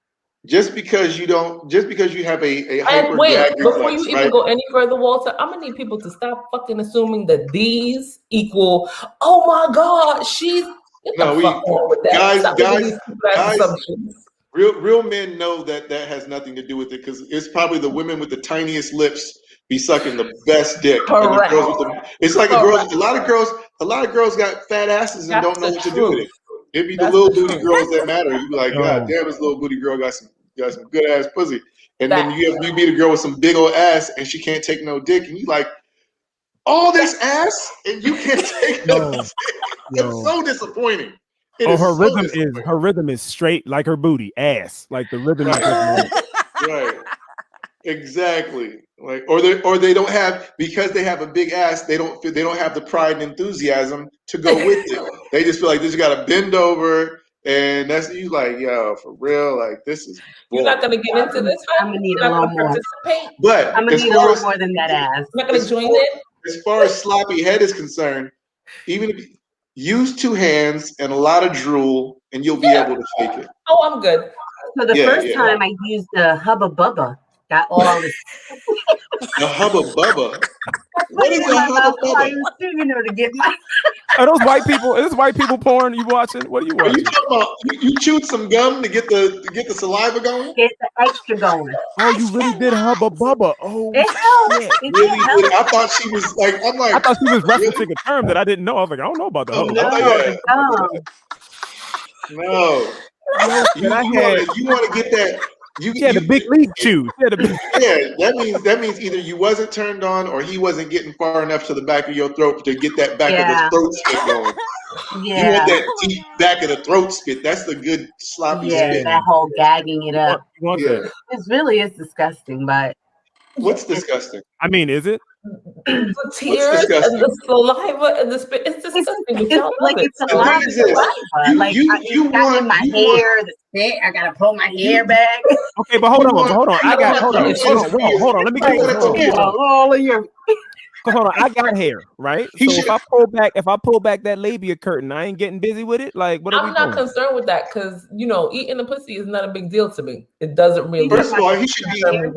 just because you have a hyper gag reflex, before you even go any further, Walter, I'm gonna need people to stop fucking assuming that these equal. Oh my God, she's Real men know that has nothing to do with it, because it's probably the women with the tiniest lips be sucking the best dick. Correct. And the girls it's like a lot of girls got fat asses and don't know what to do with it. It'd be the little booty girls that matter. You'd be like, God damn, this little booty girl got some good ass pussy. And then you meet a girl with some big old ass and she can't take no dick, and you like, all this ass and you can't take no dick. It's so disappointing. Her rhythm is straight like her booty, ass. Like the rhythm is right. Exactly. Like, or they don't have, because they have a big ass, they don't have the pride and enthusiasm to go with it. They just feel like they just gotta bend over, and that's you like, yo, for real, like this is boring. You're not gonna get into this. I'm gonna need a little more. But I'm gonna need a little more than that ass. I'm not gonna join it. As far as sloppy head is concerned, even if use 2 hands and a lot of drool, and you'll be able to fake it. Oh, I'm good. So the first time I used the Hubba Bubba, got all this. The Hubba Bubba. What is a Hubba Bubba? You know, to get my. Are those white people? Is this white people porn you watching? What are you watching? Are you talking about you chewed some gum to get the saliva going? Get the extra going. Oh, you really did Hubba Bubba. Oh, it helps. Really? I thought she was like, I thought she was referencing a term that I didn't know. I was like, I don't know about the Hubba Bubba. No. You want to get that. You the big league chew. Yeah, that means either you wasn't turned on or he wasn't getting far enough to the back of your throat to get that back of the throat spit going. You want that deep back of the throat spit. That's the good sloppy spit. That whole gagging it up. It really is disgusting, but what's disgusting? I mean, is it? the tears and the saliva and the spit. It's disgusting. It's like it's a lot of saliva. Like it's got in my hair, the spit. I gotta pull my hair back. Okay, but hold on. Hold on. Let me get this. All of your. Hold on, I got hair, right? So if I pull back that labia curtain, I ain't getting busy with it. Like, what are we doing? I'm not concerned with that because eating the pussy is not a big deal to me. It doesn't really. First of all, he should have been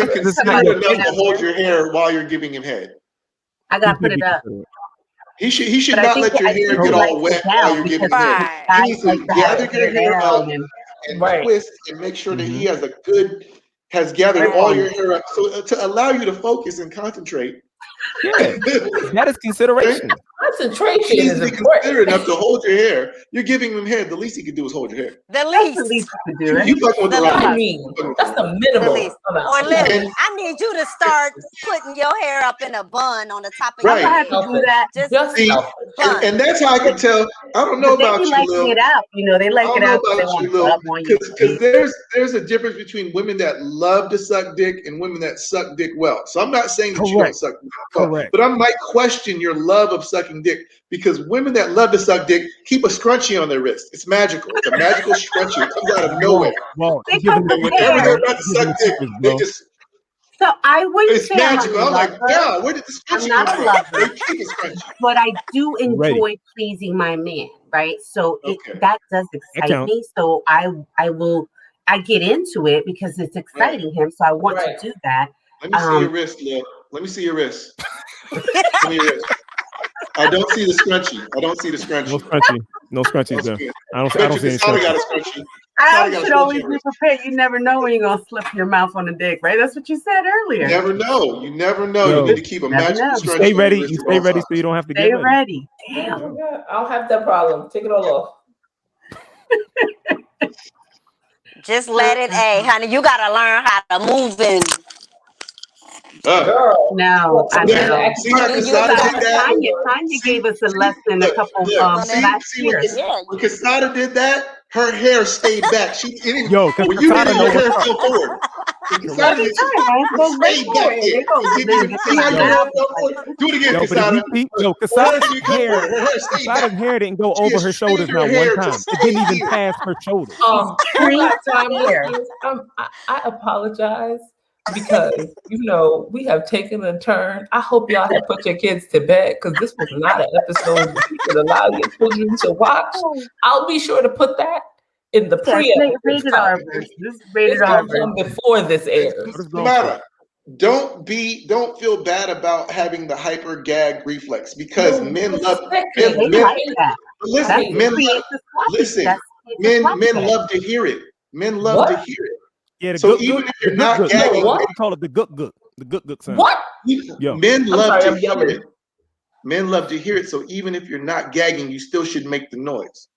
considerate enough to hold your hair while you're giving him head. I gotta put it up. He should not let your hair get all wet while you're giving head. He needs to gather your hair up and twist and make sure that he has gathered all your hair up, so to allow you to focus and concentrate. Yeah, that is consideration. Concentration is important. Considerate enough to hold your hair. You're giving him head. The least he can do is hold your hair. The least you can do it. You fucking with the I line. mean, that's the minimum. Or literally, I need you to start putting your hair up in a bun on the top of your head. I have to do that. Just see, and that's how I can tell. I don't know about you, Lil. It out. They like it out. Because there's a difference between women that love to suck dick and women that suck dick well. So I'm not saying that you don't suck dick well, but I might question your love of sucking dick, because women that love to suck dick keep a scrunchie on their wrist. It's magical. It's a magical scrunchie. It comes out of nowhere. Well, whenever they're about to suck dick, they just. So I wouldn't say magical. I'm like, yeah, where did the scrunchie come from? I'm not a lover, they keep a scrunchie. But I do enjoy pleasing my man, right? So that does excite me. So I get into it because it's exciting him. So I want to do that. Let me see your wrist, Lil. Let me see your wrist. I don't see the scrunchie. No scrunchies there. I don't see any scrunchie. Got a scrunchie. I should always be prepared. You never know when you're gonna slip your mouth on the dick, right? That's what you said earlier. You never know. You need to keep a magical scrunchie. Stay ready. You stay ready so you don't have to get ready. Damn. I'll have that problem. Take it all off. Just let it, honey. You gotta learn how to move in. Girl. No, I know. See how Casada did that? Tanya gave us a lesson a couple last year. When Casada did that, her hair stayed back. She didn't. Yo, when you did it, your hair fell forward. Casada did stayed back there. See how your hair fell forward? Do it again, Casada. Casada's hair didn't go over her shoulders not one time. It didn't even pass her shoulders. I apologize. Because we have taken a turn. I hope y'all have put your kids to bed, because this was not an episode that you could allow your children to watch. I'll be sure to put that in the rated R version. This is rated R version before this airs. Don't feel bad about having the hyper gag reflex, because men love men love to hear it. Men love to hear it. Yeah, so even if you're not gagging, we call it the gook sound. What? Men love to hear it. Men love to hear it. So even if you're not gagging, you still should make the noise.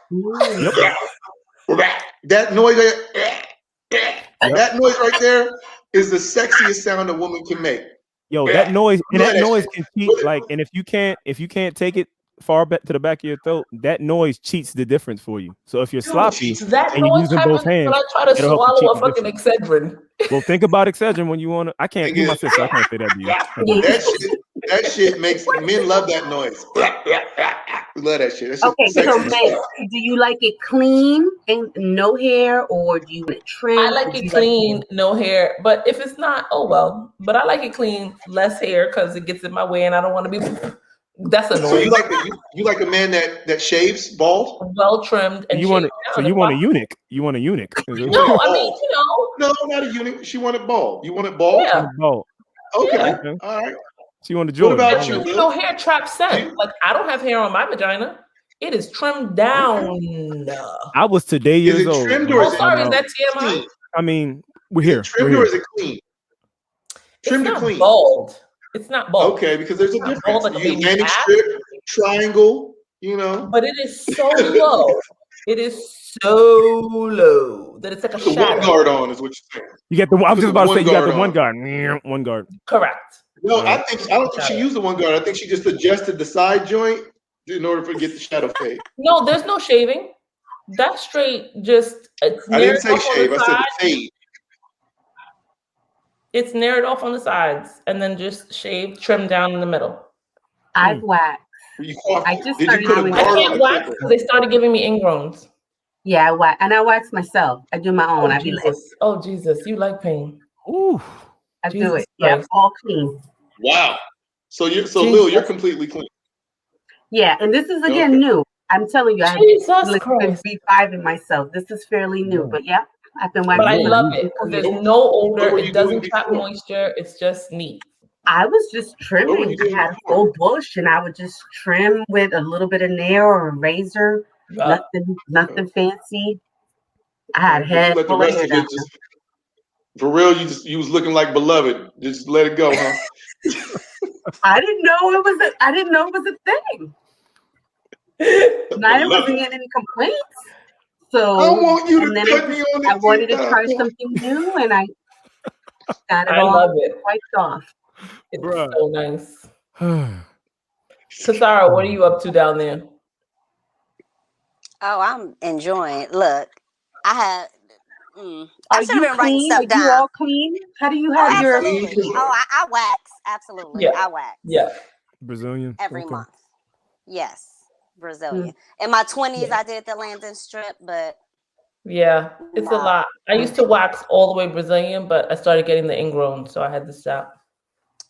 What? That noise, that noise right there is the sexiest sound a woman can make. Yo, that noise can cheat. Like, and if you can't take it far back to the back of your throat, that noise cheats the difference for you. So if you're sloppy and you're using both hands, I try to swallow a fucking Excedrin. Well, think about Excedrin when you want to. I can't do my sister. I can't say that to you. That shit makes men love that noise. Love that shit. Okay, so man, do you like it clean and no hair, or do you want it trimmed? I like it clean, no hair. But if it's not, oh well. But I like it clean, less hair, because it gets in my way, and I don't want to be. That's annoying. So you like a man that shaves bald, well trimmed, and you want it. So you want a eunuch? You want a eunuch? No, I mean no, not a eunuch. She wanted bald. You want it bald? Yeah, bald. Okay, all right. So you want a Jordan? What about you? Hair trap scent. Like, I don't have hair on my vagina. It is trimmed down. I was today years old. Trimmed or is that TMI? I mean, we're here. Trimmed or is it clean? Trimmed or clean? Bald. It's not bald. Okay, because there's a difference. You landing strip, triangle, But it is so low. It is so low that it's like a shadow. One guard on is what you're saying. You get the. I was just about to say you got the one guard. One guard. Correct. No, I don't think she used the one guard. I think she just adjusted the side joint in order to get the shadow fade. No, there's no shaving. That's straight. Just. I didn't say shave. I said fade. It's narrowed off on the sides and then just shaved, trimmed down in the middle. I've waxed. I just Did you started put a doing guard I on can't the wax clipper? because they started giving me ingrowns. Yeah, I wax, and I wax myself. I do my own. Oh I be like, Jesus! Oh Jesus! You like pain? Ooh. I do Jesus it. Yeah, Christ. all clean. Wow. So Jesus. Lil, you're completely clean. Yeah, and this is again Okay. new. I'm telling you, I have Jesus been Christ! reviving myself. This is fairly new, but yeah, I've been But I waxing. love it because there's no odor. What were you It doesn't doing trap before? moisture. It's just neat. I was just What were trimming. you I doing had a before? full bush, and I would just trim with a little bit of nail or a razor. Yeah. Nothing fancy. I had a Did you head let the full of rest hair of down it just for real? You was looking like Beloved. Just let it go, huh? I didn't know it was a thing. And I wasn't getting any complaints. So I want you and to then cut me on I the wanted to try inside. something new, and I got it I all love it. wiped off. It's Bruh. so nice. Kasara, what are you up to down there? Oh, I'm enjoying. Look, I had. I Are should have you been writing clean? stuff Are you down. all clean? How do you Oh, have your absolutely. I wax. Absolutely, Yeah. I wax. Yeah. Brazilian. Every Okay. month. Yes, Brazilian. Mm. In my 20s, Yeah. I did the Landon strip, but Yeah. It's a no. lot. I used to wax all the way Brazilian, but I started getting the ingrown, so I had to stop.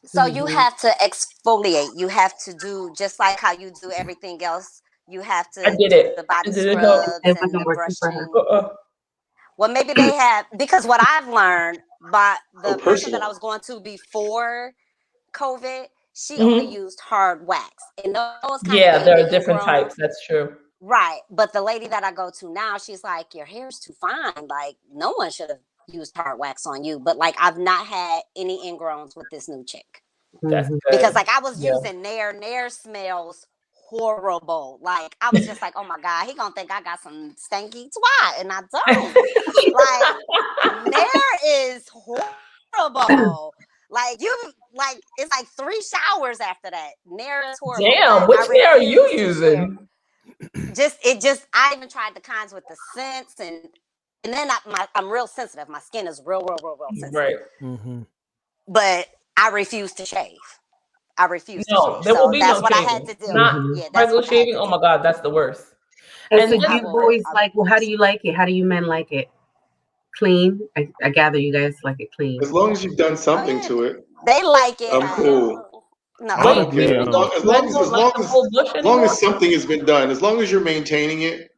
So you have to exfoliate. You have to do just like how you do everything else. You have I to did do it. the body It didn't help. scrubs It and wasn't the working for her. brushing. Well, maybe they have, because what I've learned by the person that I was going to before COVID, she only Mhm. used hard wax, and those kind of Yeah, gave there me are different ingrown. types. That's true. Right, but the lady that I go to now, she's like, your hair's too fine. Like, no one should have used hard wax on you. But like, I've not had any ingrowns with this new chick. That's Mhm. good. Because like I was Yeah. using Nair. Nair smells horrible. Like I was just like, oh my God, he gonna think I got some stanky twat, and I don't. Like Nair is horrible. Like it's like 3 showers after that. Nair is horrible. Damn, which I hair are you refuse to share. using? I even tried the kinds with the scents, and then I'm real sensitive. My skin is real sensitive. Right. Mm-hmm. But I refuse to shave. I refuse to No, shave. there will So be that's no what I had shaving. to do. Not Yeah, that's regular what I had shaving. to Oh do. my God, that's the worst. And And so then, you boys like, well, how do refuse. you like it? How do you men like it? Clean? I gather you guys like it clean. As long as you've done something Oh, yeah, to it, they like it. I'm cool. No. I don't Probably. care. men don't like the full bush As long anymore. as something has been done, as long as you're maintaining it,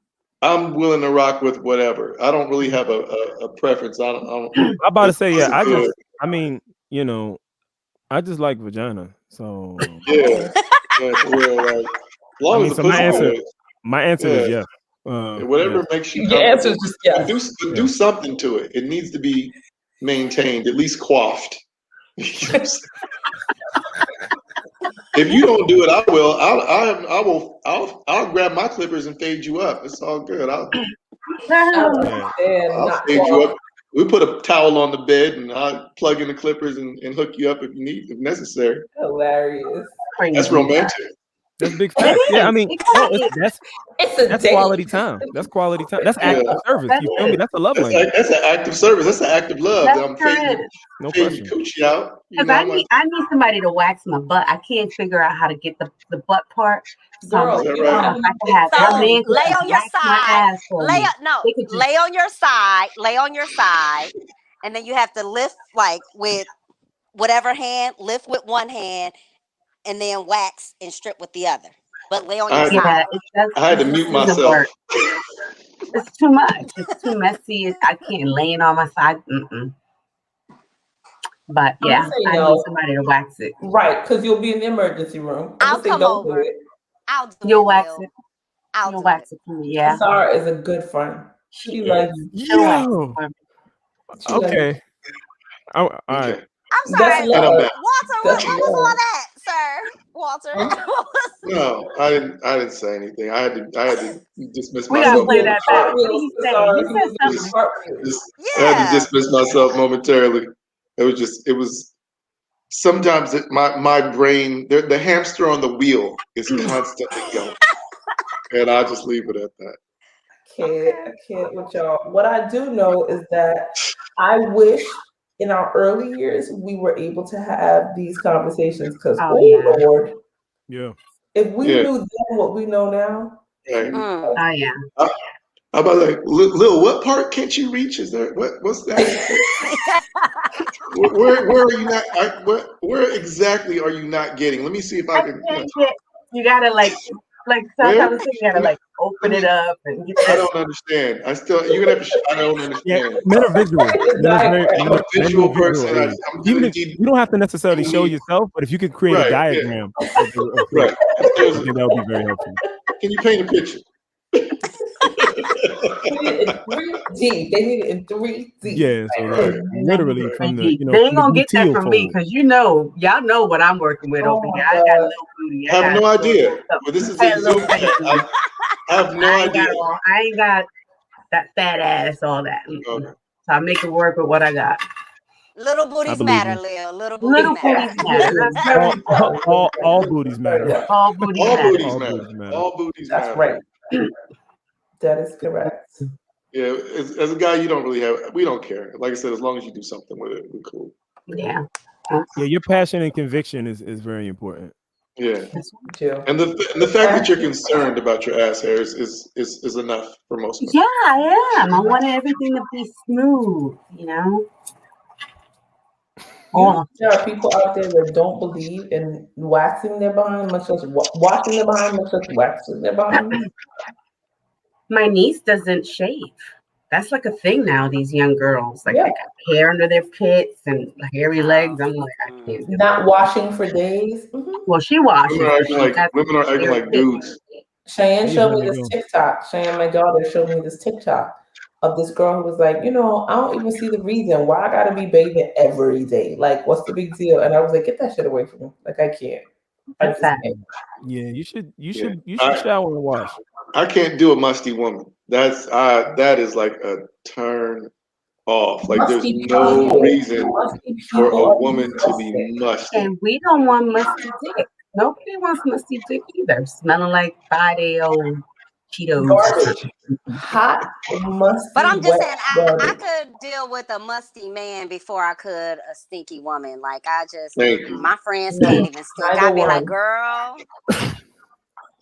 I'm willing to rock with whatever. I don't really have a preference. I'm about to say, As yeah. long as it's good. I mean, I just like vagina. So Yeah, for real. Like, as long I as mean, the so pussy good. my answer is Yeah, yes. whatever Yes. makes you Your answer comfortable. is just But yes. do something to it. It needs to be maintained, at least coiffed. If you don't do it, I will. I'll grab my clippers and fade you up. It's all good. I'll Not fade you coiffed. up. We put a towel on the bed and I'll plug in the clippers and hook you up if necessary. Hilarious. That's Crazy. romantic. That's big It facts. Yeah, I is. mean, It's a that's date. quality time. That's quality time. That's active service. That You feel me? is. That's a love language. That's an act of service. That's an act of love. That I'm sure is. No fading question. coochie out. You Because know, I need somebody to wax my butt. I can't figure out how to get the butt part. So I'm Girl, like, is that you don't right? have if I any could have big one So time. man could lay just on your wax my side. ass for me. They could just Lay on your side. Lay on your side, and then you have to lift like with whatever hand. Lift with one hand, and then wax and strip with the other. But lay on your side. I had to It just mute doesn't myself. work. It's too much. It's too messy. I can't laying on my side. But I'm yeah, gonna say I need no. somebody to wax it. Right, because you'll be in the emergency room. I'm I'll gonna say come don't do over. it. I'll do You'll it, wax Lil. it. I'll You'll do wax it. it for me. Yeah, Kasara is a good friend. she She is. loves She'll wax it Yo. for me. she loves Okay. All right. Okay. I'm That's sorry, And I'm love. back. Walter. That's What was all love. that, sir? Walter. No, I didn't say anything. I had to dismiss We gotta myself. play that back. What did Cartwheels, he say? Kasara. He He said was doing something. cartwheels. I had to Yeah. dismiss myself momentarily. It was sometimes my brain, the hamster on the wheel is constantly going. And I'll just leave it at that. I can't with y'all. What I do know is that I wish in our early years, we were able to have these conversations because, Oh oh yeah. Lord, Yeah. if we knew then what we know now, Right. Oh yeah. How about like, Lil, what part can't you reach? Is there what's that? Where are you not? Where exactly are you not getting? Let me see if I can. You gotta like Where? sometimes you gotta like open it up and get I that. don't understand. You're gonna have to. I don't Yeah, understand. men are visual. Men are very, I'm a men visual need visual person. aids. I'm Even gonna if need. you don't have to necessarily I show need yourself, but if you could create a right. Yeah. diagram of the shape, Right. If there's I think that would be very helpful. can you paint a picture? they need it in 3D. They need it in 3D. Yeah, so like Right. literally from the They ain't from the gonna get that gluteal from me fold. because y'all know what I'm working with Oh over my here. I got God. a little booty. I have no idea. Well, this is I a got a little Zoom petty chat. booty. I have no idea. I ain't got that fat ass, all that. Okay. So I make it work with what I got. Little I booties believe matter, you. Leo. Little booties Little matter. booties matter. That's Very right. All booties matter. All booties All matter. booties All matter. booties matter. All booties That's matter. right. That is correct. Yeah, as a guy, you don't really have. We don't care. Like I said, as long as you do something with it, we're cool. Yeah. Yeah, your passion and conviction is very important. Yeah, Too. and the fact that you're concerned about your ass hair is enough for most men. Yeah, I am. I want everything to be smooth, you know? There are people out there that don't believe in waxing their behind, much less washing their behind, much less waxing their behind. My niece doesn't shave. That's like a thing now, these young girls. Like they got hair under their pits and hairy legs. I'm like, I can't do Not washing for days. Well, she washes. Women are acting like dudes. Cheyenne showed me this TikTok. Cheyenne, my daughter, showed me this TikTok of this girl who was like, I don't even see the reason why I gotta be bathing every day. Like, what's the big deal? And I was like, get that shit away from me. Like, I can't. I just can't. Yeah, you should shower and wash. I can't do a musty woman. That is like a turn off. Like there's no reason for a woman to be musty. And we don't want musty dick. Nobody wants musty dick either. Smelling like 5-day-old Cheetos. Garbage. Hot, musty, But I'm just wet saying, I garbage. could deal with a musty man before I could a stinky woman. Like Thank you. my friends can't even stink. Neither I'd be one. like, girl,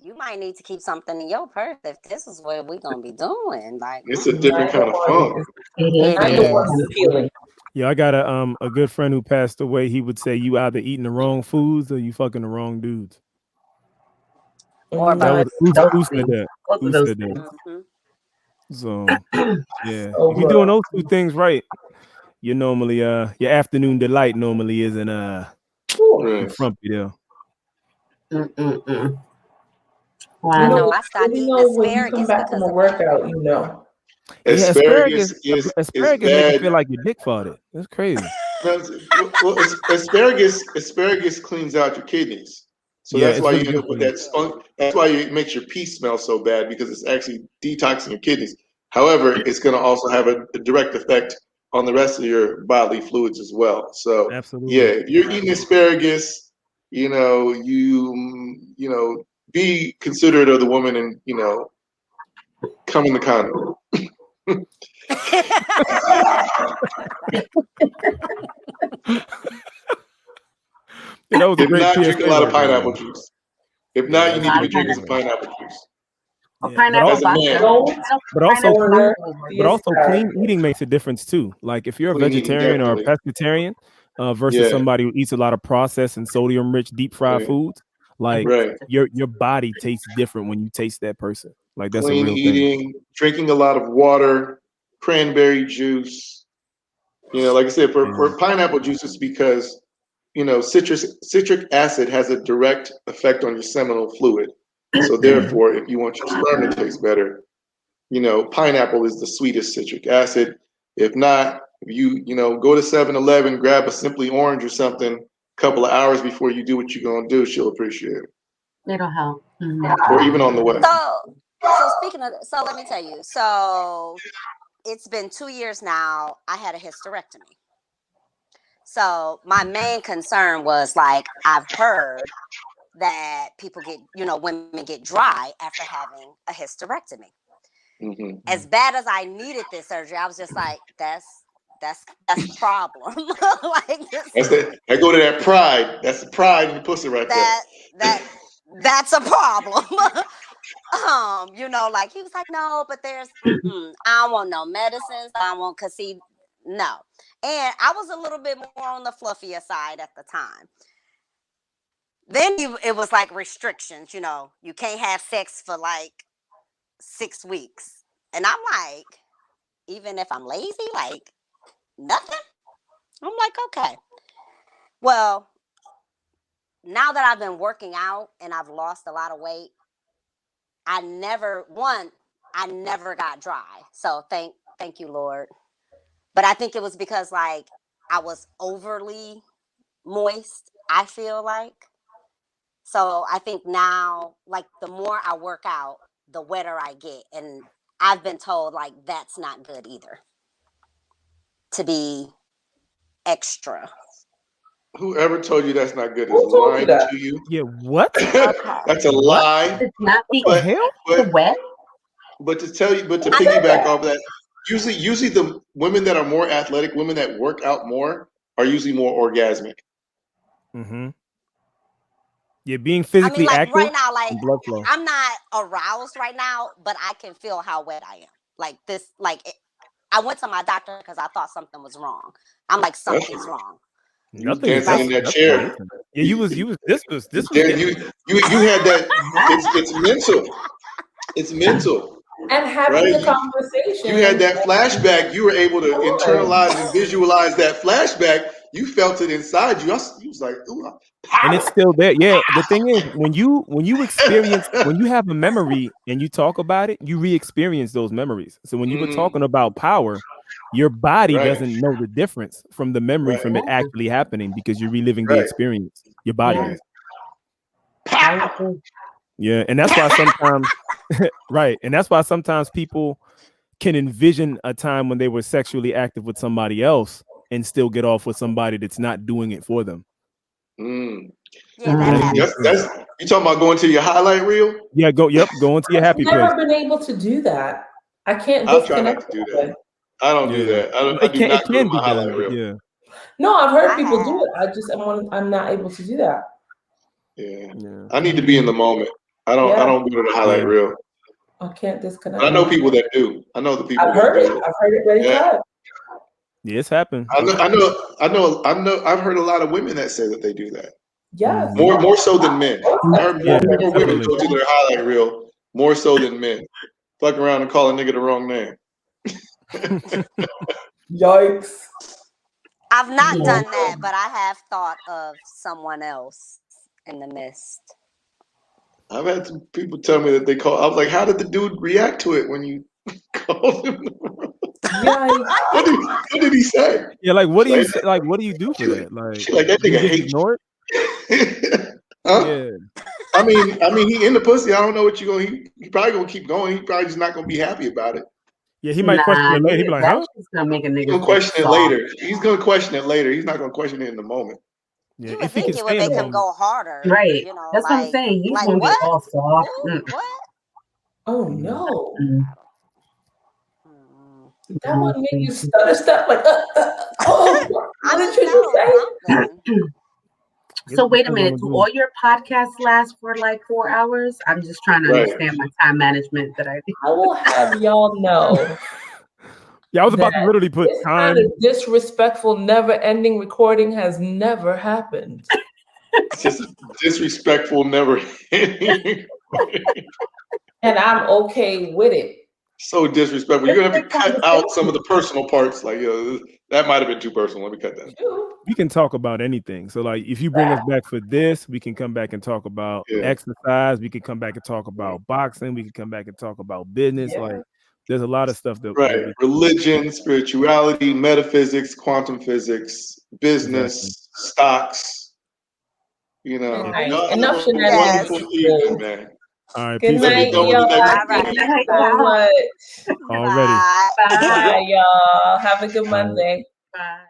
you might need to keep something in your purse if this is what we're gonna be doing. Like It's a different kind of fun. Neither one's appealing. Yeah, I got a good friend who passed away. He would say you either eating the wrong foods or you fucking the wrong dudes. Or That was who said that? Both Who of those said things. that? So yeah, Oh, if you're doing those two things right, you normally your afternoon delight normally isn't frumpy there. Wow. I know I stopped You eating know when you asparagus come back from a workout, you know. Asparagus is asparagus bad. make you feel like your dick farted. That's crazy. Well, asparagus cleans out your kidneys. So Yeah, that's it's why really you end good up for with you. that spunk. That's why it makes your pee smell so bad because it's actually detoxing your kidneys. However, it's going to also have a direct effect on the rest of your bodily fluids as well. So Absolutely. yeah, if you're eating asparagus, you be considerate of the woman and come in the condom. Yeah, that was a If great not, PSA drink a lot of right there. pineapple juice. If not, you need to be drinking some pineapple juice. But also clean eating makes a difference too. Like if you're a Clean eating, vegetarian or a definitely. pescatarian versus somebody who eats a lot of processed and sodium rich deep fried foods, like your body tastes different when you taste that person. Like that's a Clean real thing. eating, drinking a lot of water, cranberry juice. Like I said, for pineapple juice, it's because citric acid has a direct effect on your seminal fluid. So therefore, if you want your sperm to taste better, pineapple is the sweetest citric acid. If not, if you go to 7-Eleven, grab a Simply Orange or something a couple of hours before you do what you're gonna do, she'll appreciate it. It'll help. Or even on the way. So speaking of, so let me tell you. So it's been 2 years now. I had a hysterectomy. So my main concern was like I've heard that people get, women get dry after having a hysterectomy. Mm-hmm. As bad as I needed this surgery, I was just like, that's That's the problem. Like I go to that pride. That's the pride in the pussy right that's a problem. You know, like he was like, no, but there's I don't want no medicines. I don't want, cause he no. And I was a little bit more on the fluffier side at the time. Then it was like restrictions, you know, you can't have sex for like 6 weeks. And I'm like, even if I'm lazy, like nothing. I'm like, okay. Well, now that I've been working out and I've lost a lot of weight, I never got dry. So thank you, Lord. But I think it was because like I was overly moist, I feel like. So I think now, like the more I work out, the wetter I get. And I've been told like that's not good either. To be extra. Whoever told you that's not good is Who told you lying that? to you. Yeah, what? That's a lie. It's not the But wet. but to piggyback off that, usually the women that are more athletic, women that work out more, are usually more orgasmic. Mm-hmm. Yeah, being physically like active. right now, like blood flow. I'm not aroused right now, but I can feel how wet I am. Like this, I went to my doctor because I thought something was wrong. I'm like, something's wrong. You was Nothing is dancing in that that's chair. amazing. Yeah, you was this was Yeah, getting- you had that. It's mental. It's mental. And having Right? the conversation. You had that flashback. You were able to internalize and visualize that flashback. You felt it inside you. You was like, ooh, and it's still there. Yeah, the thing is, when you experience, when you have a memory and you talk about it, you re-experience those memories. So when you were talking about power, your body doesn't know the difference from the memory from it actually happening because you're reliving the experience. Your body is. Yeah, and that's why sometimes right, and that's why sometimes people can envision a time when they were sexually active with somebody else and still get off with somebody that's not doing it for them. Yeah, that's you talking about going to your highlight reel? Yeah, go into your happy place. I've never been able to do that. I can't I'll try disconnect. not to do that. I don't do that. I do not go to my highlight reel. Yeah. No, I've heard people do it. I'm not able to do that. Yeah. I need to be in the moment. I don't go to the highlight reel. I can't disconnect. But I know people that do. I know the people I've that heard do. it. I've heard it many times. Yeah, it's happened. I know. I've heard a lot of women that say that they do that. Yes. More so than men. I heard more women go to their highlight reel more so than men. Fuck around and call a nigga the wrong name. Yikes. I've not done that, but I have thought of someone else in the mist. I've had some people tell me that they call. I was like, how did the dude react to it when you called him? What did he say? Yeah, like what do you say, like what do you do for that? Like that nigga hates ignore it. Huh? Yeah. I mean, he in the pussy. I don't know what you going. He probably gonna keep going. He probably just not gonna be happy about it. Yeah, he might question it later. He be like, huh? Gonna make a nigga He's gonna question it later. He's gonna question it later. He's not gonna question it in the moment. Yeah, you would think it would make him go harder. Right. You know, that's what I'm saying. He's gonna get all soft. What? Oh no. Mm. That would make you stutter stuff like what did you say? So wait a minute, do all your podcasts last for like 4 hours? I'm just trying to understand my time management that I do. I will have y'all know. Yeah, I was about to literally put this time. kind of disrespectful, never-ending recording has never happened. It's just disrespectful, never ending. And I'm okay with it. So disrespectful. You're gonna have to cut out some of the personal parts. Like, that might have been too personal. Let me cut that. We can talk about anything. So, like, if you bring us back for this, we can come back and talk about exercise. We can come back and talk about boxing. We can come back and talk about business. Like, there's a lot of stuff that religion, spirituality, metaphysics, quantum physics, business, stocks. You know, enough shenanigans. Man. All right, good peace. night, y'all. Thank you so much. Already. Bye, y'all. Have a good Monday. Bye.